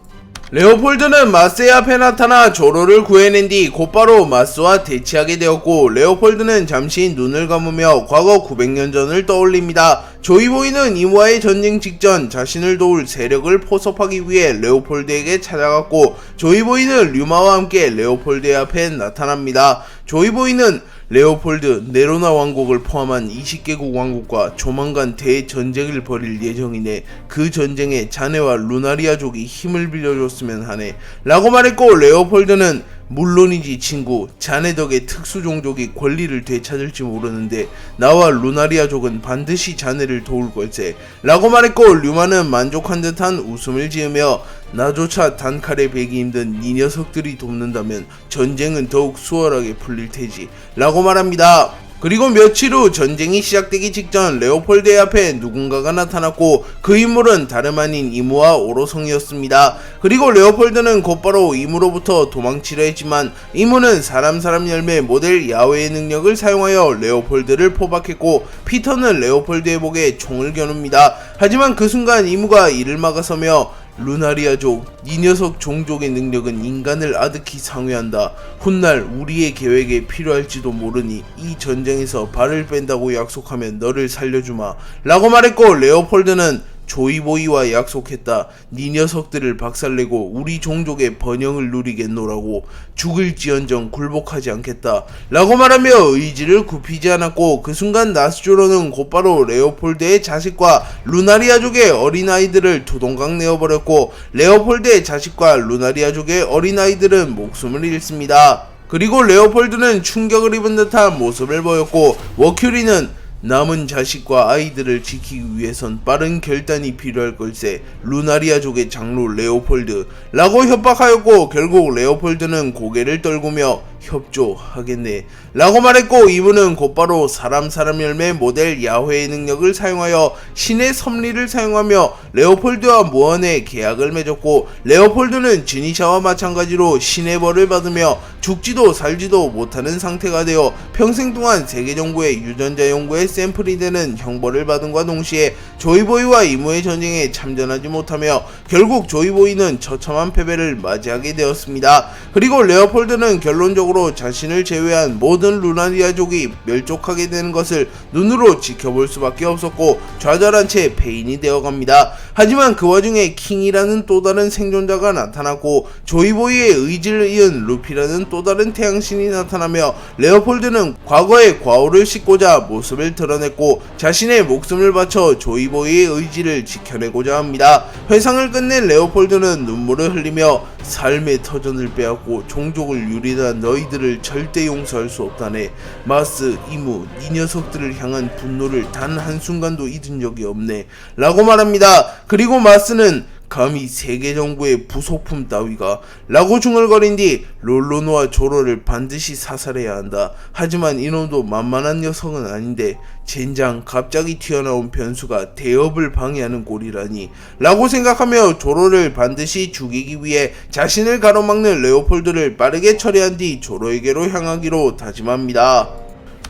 레오폴드는 마스의 앞에 나타나 조로를 구해낸 뒤 곧바로 마스와 대치하게 되었고, 레오폴드는 잠시 눈을 감으며 과거 900년 전을 떠올립니다. 조이보이는 이무와의 전쟁 직전 자신을 도울 세력을 포섭하기 위해 레오폴드에게 찾아갔고, 조이보이는 류마와 함께 레오폴드의 앞에 나타납니다. 조이보이는 레오폴드, 네로나 왕국을 포함한 20개국 왕국과 조만간 대전쟁을 벌일 예정이네. 그 전쟁에 자네와 루나리아족이 힘을 빌려줬으면 하네 라고 말했고, 레오폴드는 물론이지 친구, 자네 덕에 특수종족이 권리를 되찾을지 모르는데 나와 루나리아족은 반드시 자네를 도울 걸세 라고 말했고, 류마는 만족한 듯한 웃음을 지으며 나조차 단칼에 베기 힘든 이 녀석들이 돕는다면 전쟁은 더욱 수월하게 풀릴 테지 라고 말합니다. 그리고 며칠 후 전쟁이 시작되기 직전 레오폴드의 앞에 누군가가 나타났고 그 인물은 다름 아닌 이무와 오로성이었습니다. 그리고 레오폴드는 곧바로 이무로부터 도망치려 했지만 이무는 사람 열매 모델 야훼의 능력을 사용하여 레오폴드를 포박했고 피터는 레오폴드의 목에 총을 겨눕니다. 하지만 그 순간 이무가 이를 막아서며 루나리아족, 이 녀석 종족의 능력은 인간을 아득히 상회한다. 훗날 우리의 계획에 필요할지도 모르니 이 전쟁에서 발을 뺀다고 약속하면 너를 살려주마 라고 말했고 레오폴드는 조이보이와 약속했다. 네 녀석들을 박살내고 우리 종족의 번영을 누리겠노라고. 죽을지언정 굴복하지 않겠다 라고 말하며 의지를 굽히지 않았고 그 순간 나스조로는 곧바로 레오폴드의 자식과 루나리아족의 어린아이들을 두동강 내어버렸고 레오폴드의 자식과 루나리아족의 어린아이들은 목숨을 잃습니다. 그리고 레오폴드는 충격을 입은 듯한 모습을 보였고 워큐리는 남은 자식과 아이들을 지키기 위해선 빠른 결단이 필요할 걸세. 루나리아족의 장로 레오폴드 라고 협박하였고 결국 레오폴드는 고개를 떨구며 협조하겠네 라고 말했고 이분은 곧바로 사람 열매 모델 야훼의 능력을 사용하여 신의 섭리를 사용하며 레오폴드와 무한의 계약을 맺었고 레오폴드는 지니샤와 마찬가지로 신의 벌을 받으며 죽지도 살지도 못하는 상태가 되어 평생 동안 세계정부의 유전자 연구에 샘플이 되는 형벌을 받은과 동시에 조이보이와 이무의 전쟁에 참전하지 못하며 결국 조이보이는 처참한 패배를 맞이하게 되었습니다. 그리고 레오폴드는 결론적으로 자신을 제외한 모든 루나리아족이 멸족하게 되는 것을 눈으로 지켜볼 수밖에 없었고 좌절한 채 패인이 되어갑니다. 하지만 그 와중에 킹이라는 또 다른 생존자가 나타났고 조이보이의 의지를 이은 루피라는 또 다른 태양신이 나타나며 레오폴드는 과거의 과오를 씻고자 모습을 드러냈고 자신의 목숨을 바쳐 조이보이의 의지를 지켜내고자 합니다. 회상을 끝낸 레오폴드는 눈물을 흘리며 삶의 터전을 빼앗고 종족을 유린한 너희들을 절대 용서할 수 없다네. 마스, 이무, 이 녀석들을 향한 분노를 단 한순간도 잊은 적이 없네 라고 말합니다. 그리고 마스는 감히 세계정부의 부속품 따위가 라고 중얼거린 뒤 롤로노와 조로를 반드시 사살해야 한다. 하지만 이놈도 만만한 녀석은 아닌데 젠장 갑자기 튀어나온 변수가 대업을 방해하는 꼴이라니 라고 생각하며 조로를 반드시 죽이기 위해 자신을 가로막는 레오폴드를 빠르게 처리한 뒤 조로에게로 향하기로 다짐합니다.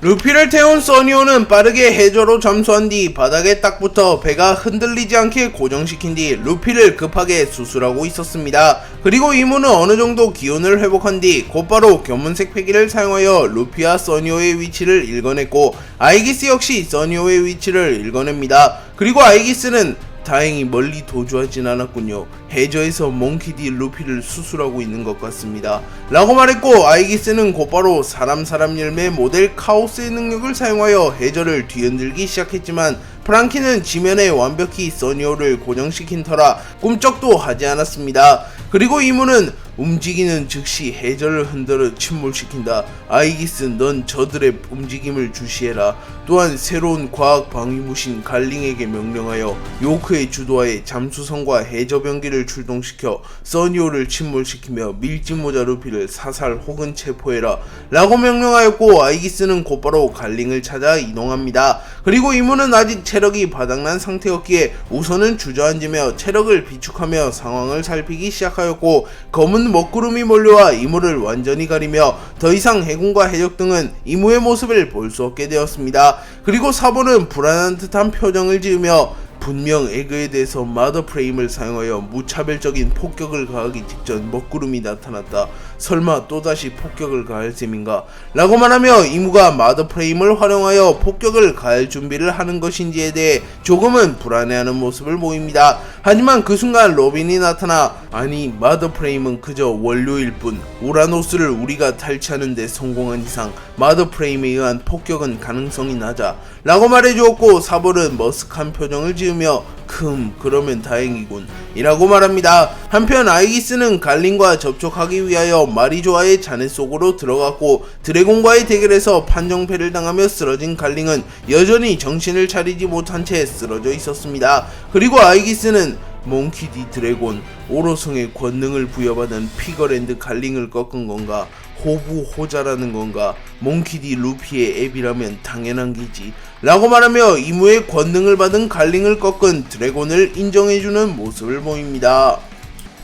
루피를 태운 써니오는 빠르게 해저로 잠수한 뒤 바닥에 딱 붙어 배가 흔들리지 않게 고정시킨 뒤 루피를 급하게 수술하고 있었습니다. 그리고 이무는 어느정도 기운을 회복한 뒤 곧바로 견문색 패기를 사용하여 루피와 써니오의 위치를 읽어냈고 아이기스 역시 써니오의 위치를 읽어냅니다. 그리고 아이기스는 다행히 멀리 도주하진 않았군요. 해저에서 몽키디 루피를 수술하고 있는 것 같습니다 라고 말했고 아이기스는 곧바로 사람 열매 모델 카오스의 능력을 사용하여 해저를 뒤흔들기 시작했지만 프랑키는 지면에 완벽히 써니오를 고정시킨 터라 꿈쩍도 하지 않았습니다. 그리고 이무는 움직이는 즉시 해저를 흔들어 침몰시킨다. 아이기스 넌 저들의 움직임을 주시해라. 또한 새로운 과학 방위무신 갈링에게 명령하여 요크의 주도하에 잠수선과 해저 병기를 출동시켜 써니오를 침몰시키며 밀짚모자 루피를 사살 혹은 체포해라 라고 명령하였고 아이기스는 곧바로 갈링을 찾아 이동합니다. 그리고 이무는 아직 체력이 바닥난 상태였기에 우선은 주저앉으며 체력을 비축하며 상황을 살피기 시작하였고 검은 먹구름이 몰려와 이무를 완전히 가리며 더 이상 해군과 해적 등은 이무의 모습을 볼 수 없게 되었습니다. 그리고 사보는 불안한 듯한 표정을 지으며 분명 에그에 대해서 마더 프레임을 사용하여 무차별적인 폭격을 가하기 직전 먹구름이 나타났다. 설마 또다시 폭격을 가할 셈인가? 라고 말하며 이무가 마더 프레임을 활용하여 폭격을 가할 준비를 하는 것인지에 대해 조금은 불안해하는 모습을 보입니다. 하지만 그 순간 로빈이 나타나 아니 마더 프레임은 그저 원료일 뿐 우라노스를 우리가 탈취하는 데 성공한 이상 마더 프레임에 의한 폭격은 가능성이 낮아 라고 말해주었고 사볼은 머쓱한 표정을 지으며 그러면 다행이군 이라고 말합니다. 한편 아이기스는 갈린과 접촉하기 위하여 마리조아의 잔해 속으로 들어갔고 드래곤과의 대결에서 판정패를 당하며 쓰러진 갈링은 여전히 정신을 차리지 못한 채 쓰러져 있었습니다. 그리고 아이기스는 몽키 D 드래곤, 오로성의 권능을 부여받은 피거랜드 갈링을 꺾은 건가? 호부 호자라는 건가? 몽키 D 루피의 앱이라면 당연한 기지 라고 말하며 이무의 권능을 받은 갈링을 꺾은 드래곤을 인정해주는 모습을 보입니다.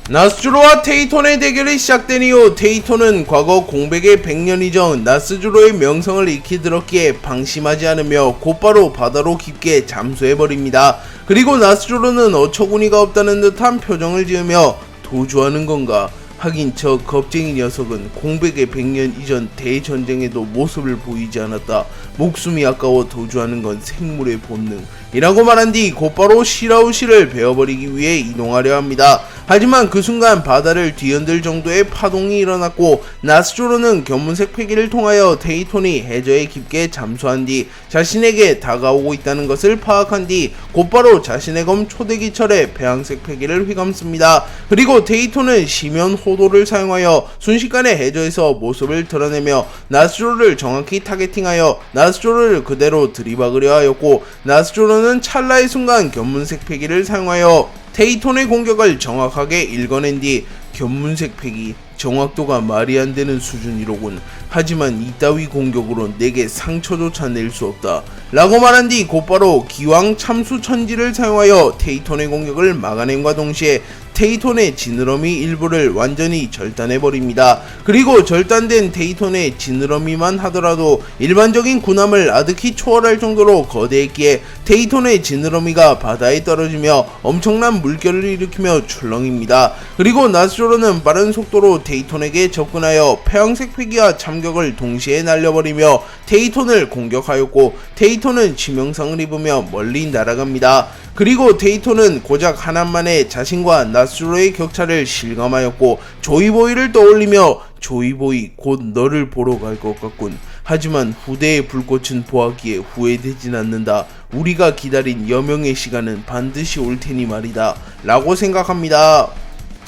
나스주로와 테이톤의 대결이 시작된 이후 테이톤은 과거 공백의 100년 이전 나스주로의 명성을 익히 들었기에 방심하지 않으며 곧바로 바다로 깊게 잠수해버립니다. 그리고 나스주로는 어처구니가 없다는 듯한 표정을 지으며 도주하는 건가? 하긴 저 겁쟁이 녀석은 공백의 100년 이전 대전쟁에도 모습을 보이지 않았다. 목숨이 아까워 도주하는 건 생물의 본능 이라고 말한 뒤 곧바로 시라우시를 베어버리기 위해 이동하려 합니다. 하지만 그 순간 바다를 뒤흔들 정도의 파동이 일어났고 나스조로는 견문색 패기를 통하여 테이톤이 해저에 깊게 잠수한 뒤 자신에게 다가오고 있다는 것을 파악한 뒤 곧바로 자신의 검 초대기철에 배양색 패기를 휘감습니다. 그리고 테이톤은 심연 호도를 사용하여 순식간에 해저에서 모습을 드러내며 나스조로를 정확히 타겟팅하여 나스조로를 그대로 들이박으려 하였고 나스조로는 찰나의 순간 견문색 패기를 사용하여 테이톤의 공격을 정확하게 읽어낸 뒤 견문색 패기 정확도가 말이 안 되는 수준이로군. 하지만 이따위 공격으로 내게 상처조차 낼 수 없다 라고 말한 뒤 곧바로 기왕 참수 천지를 사용하여 테이톤의 공격을 막아냄과 동시에 테이톤의 지느러미 일부를 완전히 절단해버립니다. 그리고 절단된 테이톤의 지느러미만 하더라도 일반적인 군함을 아득히 초월할 정도로 거대했기에 테이톤의 지느러미가 바다에 떨어지며 엄청난 물결을 일으키며 출렁입니다. 그리고 나스조로는 빠른 속도로 테이톤에게 접근하여 폐왕색 패기와 참격을 동시에 날려버리며 테이톤을 공격하였고 테이톤은 치명상을 입으며 멀리 날아갑니다. 그리고 테이톤은 고작 하나만에 자신과 나스조로의 격차를 실감하였고 조이보이를 떠올리며 조이보이 곧 너를 보러 갈 것 같군. 하지만 후대의 불꽃은 보았기에 후회되진 않는다. 우리가 기다린 여명의 시간은 반드시 올 테니 말이다 라고 생각합니다.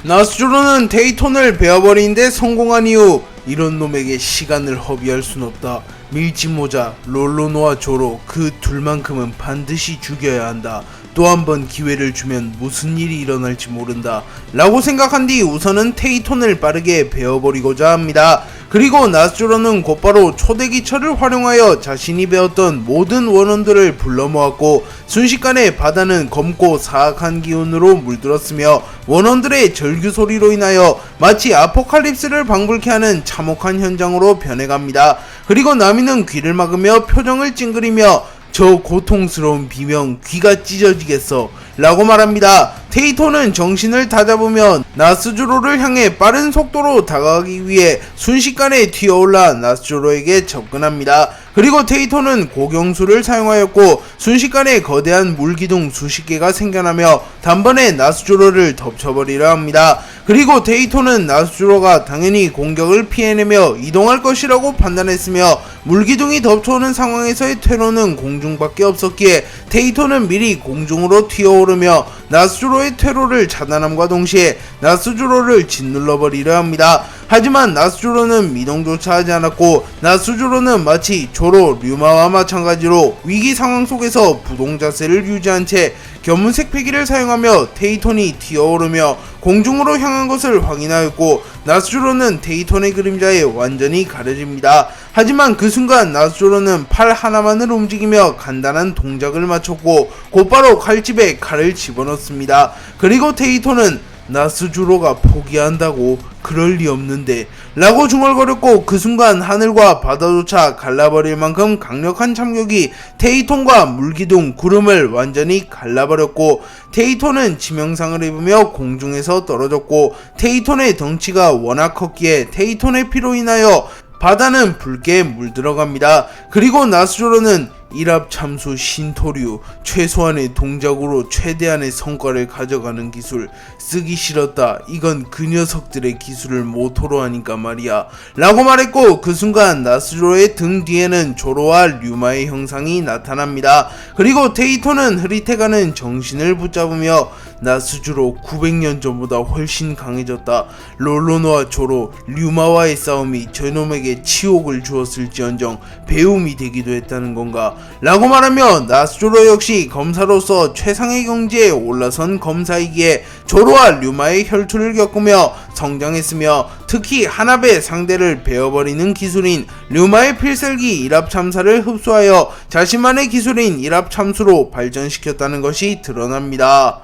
나스조로는 테이톤을 베어버리는데 성공한 이후 이런 놈에게 시간을 허비할 순 없다. 밀짚모자, 롤로노와 조로 그 둘만큼은 반드시 죽여야 한다. 또 한 번 기회를 주면 무슨 일이 일어날지 모른다 라고 생각한 뒤 우선은 테이톤을 빠르게 베어버리고자 합니다. 그리고 나스조로는 곧바로 초대기철을 활용하여 자신이 배웠던 모든 원원들을 불러 모았고 순식간에 바다는 검고 사악한 기운으로 물들었으며 원원들의 절규 소리로 인하여 마치 아포칼립스를 방불케 하는 참혹한 현장으로 변해갑니다. 그리고 나미는 귀를 막으며 표정을 찡그리며 저 고통스러운 비명 귀가 찢어지겠어 라고 말합니다. 테이톤은 정신을 다잡으며 나스조로를 향해 빠른 속도로 다가가기 위해 순식간에 튀어올라 나스조로에게 접근합니다. 그리고 테이톤은 고경수를 사용하였고 순식간에 거대한 물기둥 수십 개가 생겨나며 단번에 나스조로를 덮쳐버리려 합니다. 그리고 테이톤은 나스조로가 당연히 공격을 피해내며 이동할 것이라고 판단했으며 물기둥이 덮쳐오는 상황에서의 퇴로는 공중밖에 없었기에 테이톤은 미리 공중으로 튀어오르며 나스조로의 퇴로를 차단함과 동시에 나스조로를 짓눌러버리려 합니다. 하지만 나스조로는 미동조차 하지 않았고 나스조로는 마치 조로, 류마와 마찬가지로 위기 상황 속에서 부동자세를 유지한 채 견문색 패기를 사용하며 테이톤이 튀어오르며 공중으로 향한 것을 확인하였고 나스조로는 테이톤의 그림자에 완전히 가려집니다. 하지만 그 순간 나스조로는 팔 하나만을 움직이며 간단한 동작을 마쳤고 곧바로 칼집에 칼을 집어넣습니다. 그리고 테이톤은 나스조로가 포기한다고? 그럴 리 없는데 라고 중얼거렸고 그 순간 하늘과 바다조차 갈라버릴 만큼 강력한 참격이 테이톤과 물기둥 구름을 완전히 갈라버렸고 테이톤은 치명상을 입으며 공중에서 떨어졌고 테이톤의 덩치가 워낙 컸기에 테이톤의 피로 인하여 바다는 붉게 물들어갑니다. 그리고 나스조로는 일합참수 신토류 최소한의 동작으로 최대한의 성과를 가져가는 기술 쓰기 싫었다. 이건 그 녀석들의 기술을 모토로 하니까 말이야 라고 말했고 그 순간 나스조로의 등 뒤에는 조로와 류마의 형상이 나타납니다. 그리고 테이톤은 흐릿해가는 정신을 붙잡으며 나스주로 900년 전보다 훨씬 강해졌다. 롤로노와 조로, 류마와의 싸움이 저놈에게 치욕을 주었을지언정 배움이 되기도 했다는 건가? 라고 말하며 나스조로 역시 검사로서 최상의 경지에 올라선 검사이기에 조로와 류마의 혈투를 겪으며 성장했으며 특히 하나베 상대를 베어버리는 기술인 류마의 필살기 일합참사를 흡수하여 자신만의 기술인 일합참수로 발전시켰다는 것이 드러납니다.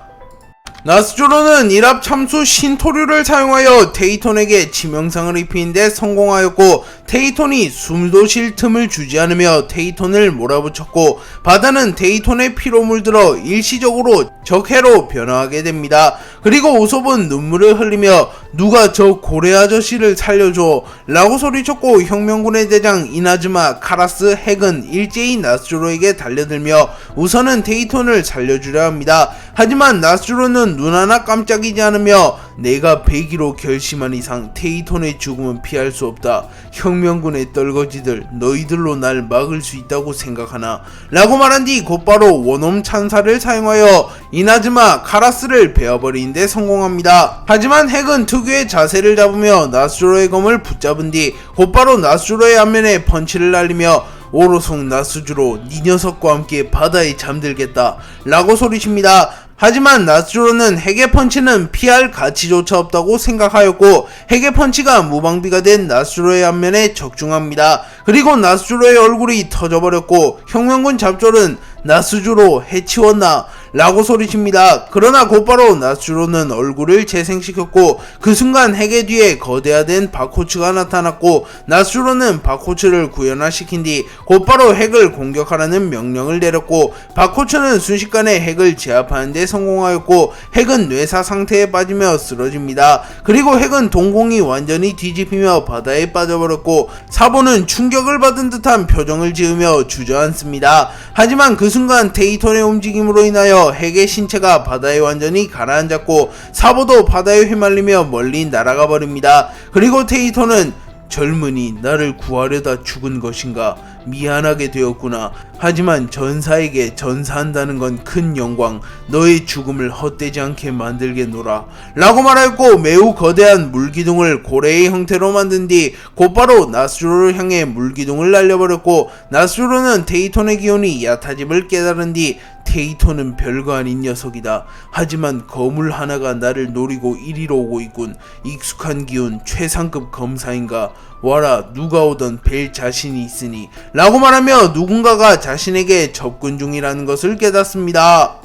나스조로는 일합참수 신토류를 사용하여 테이톤에게 치명상을 입히는데 성공하였고 테이톤이 숨도 쉴 틈을 주지 않으며 테이톤을 몰아붙였고 바다는 테이톤의 피로 물들어 일시적으로 적해로 변화하게 됩니다. 그리고 우솝은 눈물을 흘리며 누가 저 고래 아저씨를 살려줘 라고 소리쳤고 혁명군의 대장 이나즈마 카라스 핵은 일제히 나스조로에게 달려들며 우선은 테이톤을 살려주려 합니다. 하지만 나스조로는 눈 하나 깜짝이지 않으며 내가 100기로 결심한 이상 테이톤의 죽음은 피할 수 없다. 혁명군의 떨거지들 너희들로 날 막을 수 있다고 생각하나? 라고 말한 뒤 곧바로 원홈 찬사를 사용하여 이나즈마 카라스를 베어버리는데 성공합니다. 하지만 핵은 특유의 자세를 잡으며 나스조로의 검을 붙잡은 뒤 곧바로 나스조로의 앞면에 펀치를 날리며 오로송 나스주로 네 녀석과 함께 바다에 잠들겠다 라고 소리칩니다. 하지만 나스조로는 핵의 펀치는 피할 가치조차 없다고 생각하였고 핵의 펀치가 무방비가 된 나스조로의 앞면에 적중합니다. 그리고 나스조로의 얼굴이 터져버렸고 혁명군 잡졸은 나스주로 해치웠나? 라고 소리칩니다. 그러나 곧바로 나스주로는 얼굴을 재생시켰고 그 순간 핵의 뒤에 거대화된 바코츠가 나타났고 나스주로는 바코츠를 구현화시킨 뒤 곧바로 핵을 공격하라는 명령을 내렸고 바코츠는 순식간에 핵을 제압하는 데 성공하였고 핵은 뇌사 상태에 빠지며 쓰러집니다. 그리고 핵은 동공이 완전히 뒤집히며 바다에 빠져버렸고 사보는 충격을 받은 듯한 표정을 지으며 주저앉습니다. 하지만 그 순간 테이톤의 움직임으로 인하여 핵의 신체가 바다에 완전히 가라앉았고 사보도 바다에 휘말리며 멀리 날아가 버립니다. 그리고 테이톤은 젊은이 나를 구하려다 죽은 것인가? 미안하게 되었구나. 하지만 전사에게 전사한다는 건 큰 영광. 너의 죽음을 헛되지 않게 만들겠노라. 라고 말하였고 매우 거대한 물기둥을 고래의 형태로 만든 뒤 곧바로 나스조로를 향해 물기둥을 날려버렸고 나스조로는 테이톤의 기운이 얕아짐을 깨달은 뒤 테이톤은 별거 아닌 녀석이다. 하지만 거물 하나가 나를 노리고 이리로 오고 있군. 익숙한 기운 최상급 검사인가? 와라 누가 오던 뵐 자신이 있으니 라고 말하며 누군가가 자신에게 접근 중이라는 것을 깨닫습니다.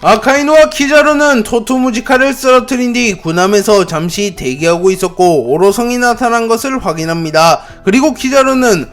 아카이노와 키자루는 토토무지카를 쓰러뜨린 뒤 군함에서 잠시 대기하고 있었고 오로성이 나타난 것을 확인합니다. 그리고 키자루는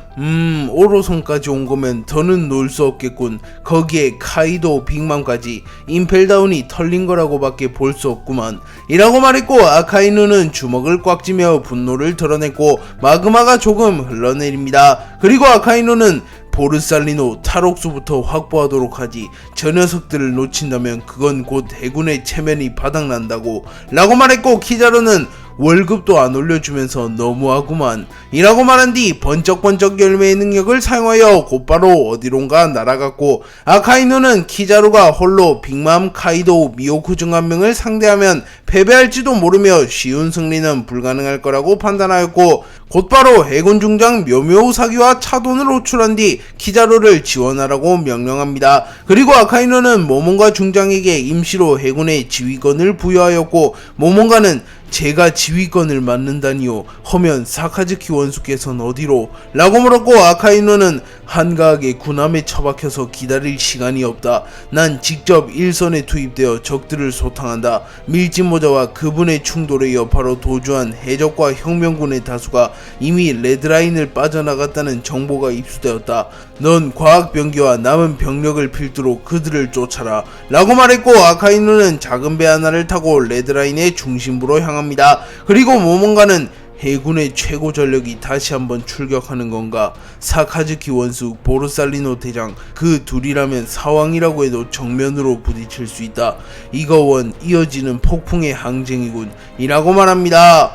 오로성까지 온 거면 더는 놀 수 없겠군. 거기에 카이도 빅맘까지 임펠다운이 털린 거라고 밖에 볼 수 없구만. 이라고 말했고 아카이누는 주먹을 꽉 쥐며 분노를 드러냈고 마그마가 조금 흘러내립니다. 그리고 아카이누는 보르살리노 탈옥수부터 확보하도록 하지. 저 녀석들을 놓친다면 그건 곧 해군의 체면이 바닥난다고 라고 말했고 키자루는 월급도 안 올려주면서 너무하구만 이라고 말한 뒤 번쩍번쩍 열매의 능력을 사용하여 곧바로 어디론가 날아갔고 아카이누는 키자루가 홀로 빅맘, 카이도, 미오쿠 중 한 명을 상대하면 패배할지도 모르며 쉬운 승리는 불가능할 거라고 판단하였고 곧바로 해군 중장 묘묘우사기와 차돈을 호출한 뒤 키자루를 지원하라고 명령합니다. 그리고 아카이누는 모몬가 중장에게 임시로 해군의 지휘권을 부여하였고 모몬가는 제가 지휘권을 맡는다니요. 허면 사카즈키 원수께서는 어디로? 라고 물었고 아카이누는 한가하게 군함에 처박혀서 기다릴 시간이 없다. 난 직접 일선에 투입되어 적들을 소탕한다. 밀짚모자와 그분의 충돌의 여파로 도주한 해적과 혁명군의 다수가 이미 레드라인을 빠져나갔다는 정보가 입수되었다. 넌 과학병기와 남은 병력을 필두로 그들을 쫓아라. 라고 말했고 아카이누는 작은 배 하나를 타고 레드라인의 중심부로 향합니다. 그리고 모몬가는 해군의 최고 전력이 다시 한번 출격하는 건가? 사카즈키 원수, 보르살리노 대장 그 둘이라면 사왕이라고 해도 정면으로 부딪힐 수 있다. 이거 원 이어지는 폭풍의 항쟁이군 이라고 말합니다.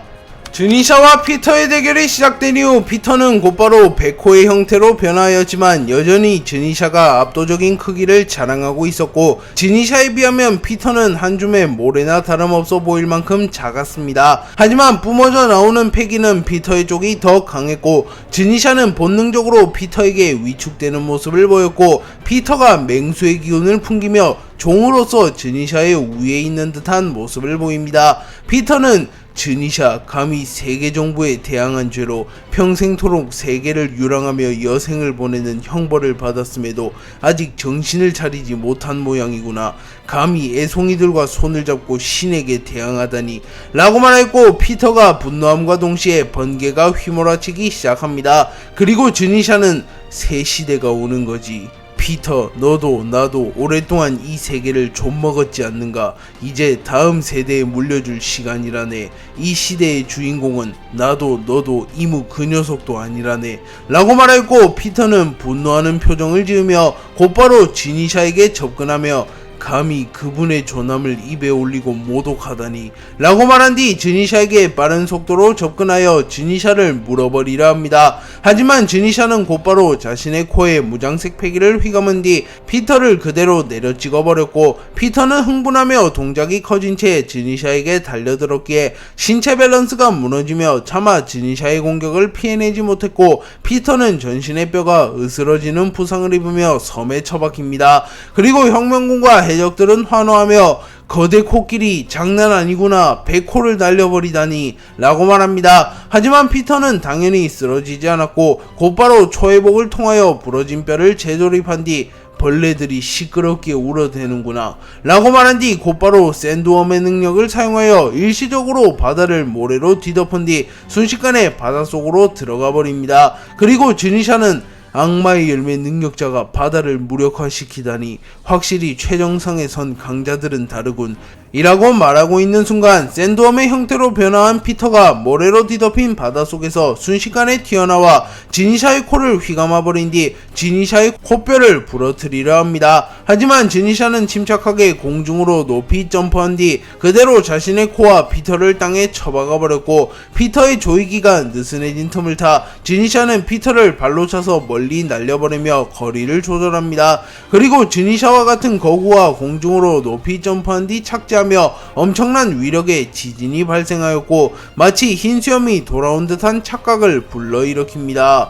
주니샤와 피터의 대결이 시작된 이후 피터는 곧바로 백호의 형태로 변화하였지만 여전히 주니샤가 압도적인 크기를 자랑하고 있었고, 주니샤에 비하면 피터는 한 줌의 모래나 다름없어 보일 만큼 작았습니다. 하지만 뿜어져 나오는 패기는 피터의 쪽이 더 강했고, 주니샤는 본능적으로 피터에게 위축되는 모습을 보였고, 피터가 맹수의 기운을 풍기며 종으로서 주니샤의 우위에 있는 듯한 모습을 보입니다. 피터는 주니샤 감히 세계 정부에 대항한 죄로 평생토록 세계를 유랑하며 여생을 보내는 형벌을 받았음에도 아직 정신을 차리지 못한 모양이구나. 감히 애송이들과 손을 잡고 신에게 대항하다니 라고 말했고, 피터가 분노함과 동시에 번개가 휘몰아치기 시작합니다. 그리고 주니샤는 새 시대가 오는 거지. 피터, 너도 나도 오랫동안 이 세계를 좀먹었지 않는가? 이제 다음 세대에 물려줄 시간이라네. 이 시대의 주인공은 나도 너도 이무 그 녀석도 아니라네 라고 말했고, 피터는 분노하는 표정을 지으며 곧바로 주니샤에게 접근하며 감히 그분의 존함을 입에 올리고 모독하다니 라고 말한 뒤 주니샤에게 빠른 속도로 접근하여 주니샤를 물어버리려 합니다. 하지만 주니샤는 곧바로 자신의 코에 무장색 패기를 휘감은 뒤 피터를 그대로 내려 찍어버렸고, 피터는 흥분하며 동작이 커진 채 주니샤에게 달려들었기에 신체 밸런스가 무너지며 차마 주니샤의 공격을 피해내지 못했고, 피터는 전신의 뼈가 으스러지는 부상을 입으며 섬에 처박힙니다. 그리고 혁명군과 해적들은 환호하며 거대 코끼리 장난 아니구나, 백호를 날려버리다니 라고 말합니다. 하지만 피터는 당연히 쓰러지지 않았고 곧바로 초회복을 통하여 부러진 뼈를 재조립한 뒤 벌레들이 시끄럽게 울어대는구나 라고 말한 뒤 곧바로 샌드웜의 능력을 사용하여 일시적으로 바다를 모래로 뒤덮은 뒤 순식간에 바닷속으로 들어가 버립니다. 그리고 주니샤는 악마의 열매 능력자가 바다를 무력화시키다니 확실히 최정상에 선 강자들은 다르군 이라고 말하고 있는 순간 샌드웜의 형태로 변화한 피터가 모래로 뒤덮인 바닷속에서 순식간에 튀어나와 주니샤의 코를 휘감아버린 뒤 주니샤의 코뼈를 부러뜨리려 합니다. 하지만 주니샤는 침착하게 공중으로 높이 점프한 뒤 그대로 자신의 코와 피터를 땅에 쳐박아버렸고, 피터의 조이기가 느슨해진 틈을 타 주니샤는 피터를 발로 차서 멀리 날려버리며 거리를 조절합니다. 그리고 주니샤와 같은 거구와 공중으로 높이 점프한 뒤 착지하며 엄청난 위력의 지진이 발생하였고, 마치 흰 수염이 돌아온 듯한 착각을 불러일으킵니다.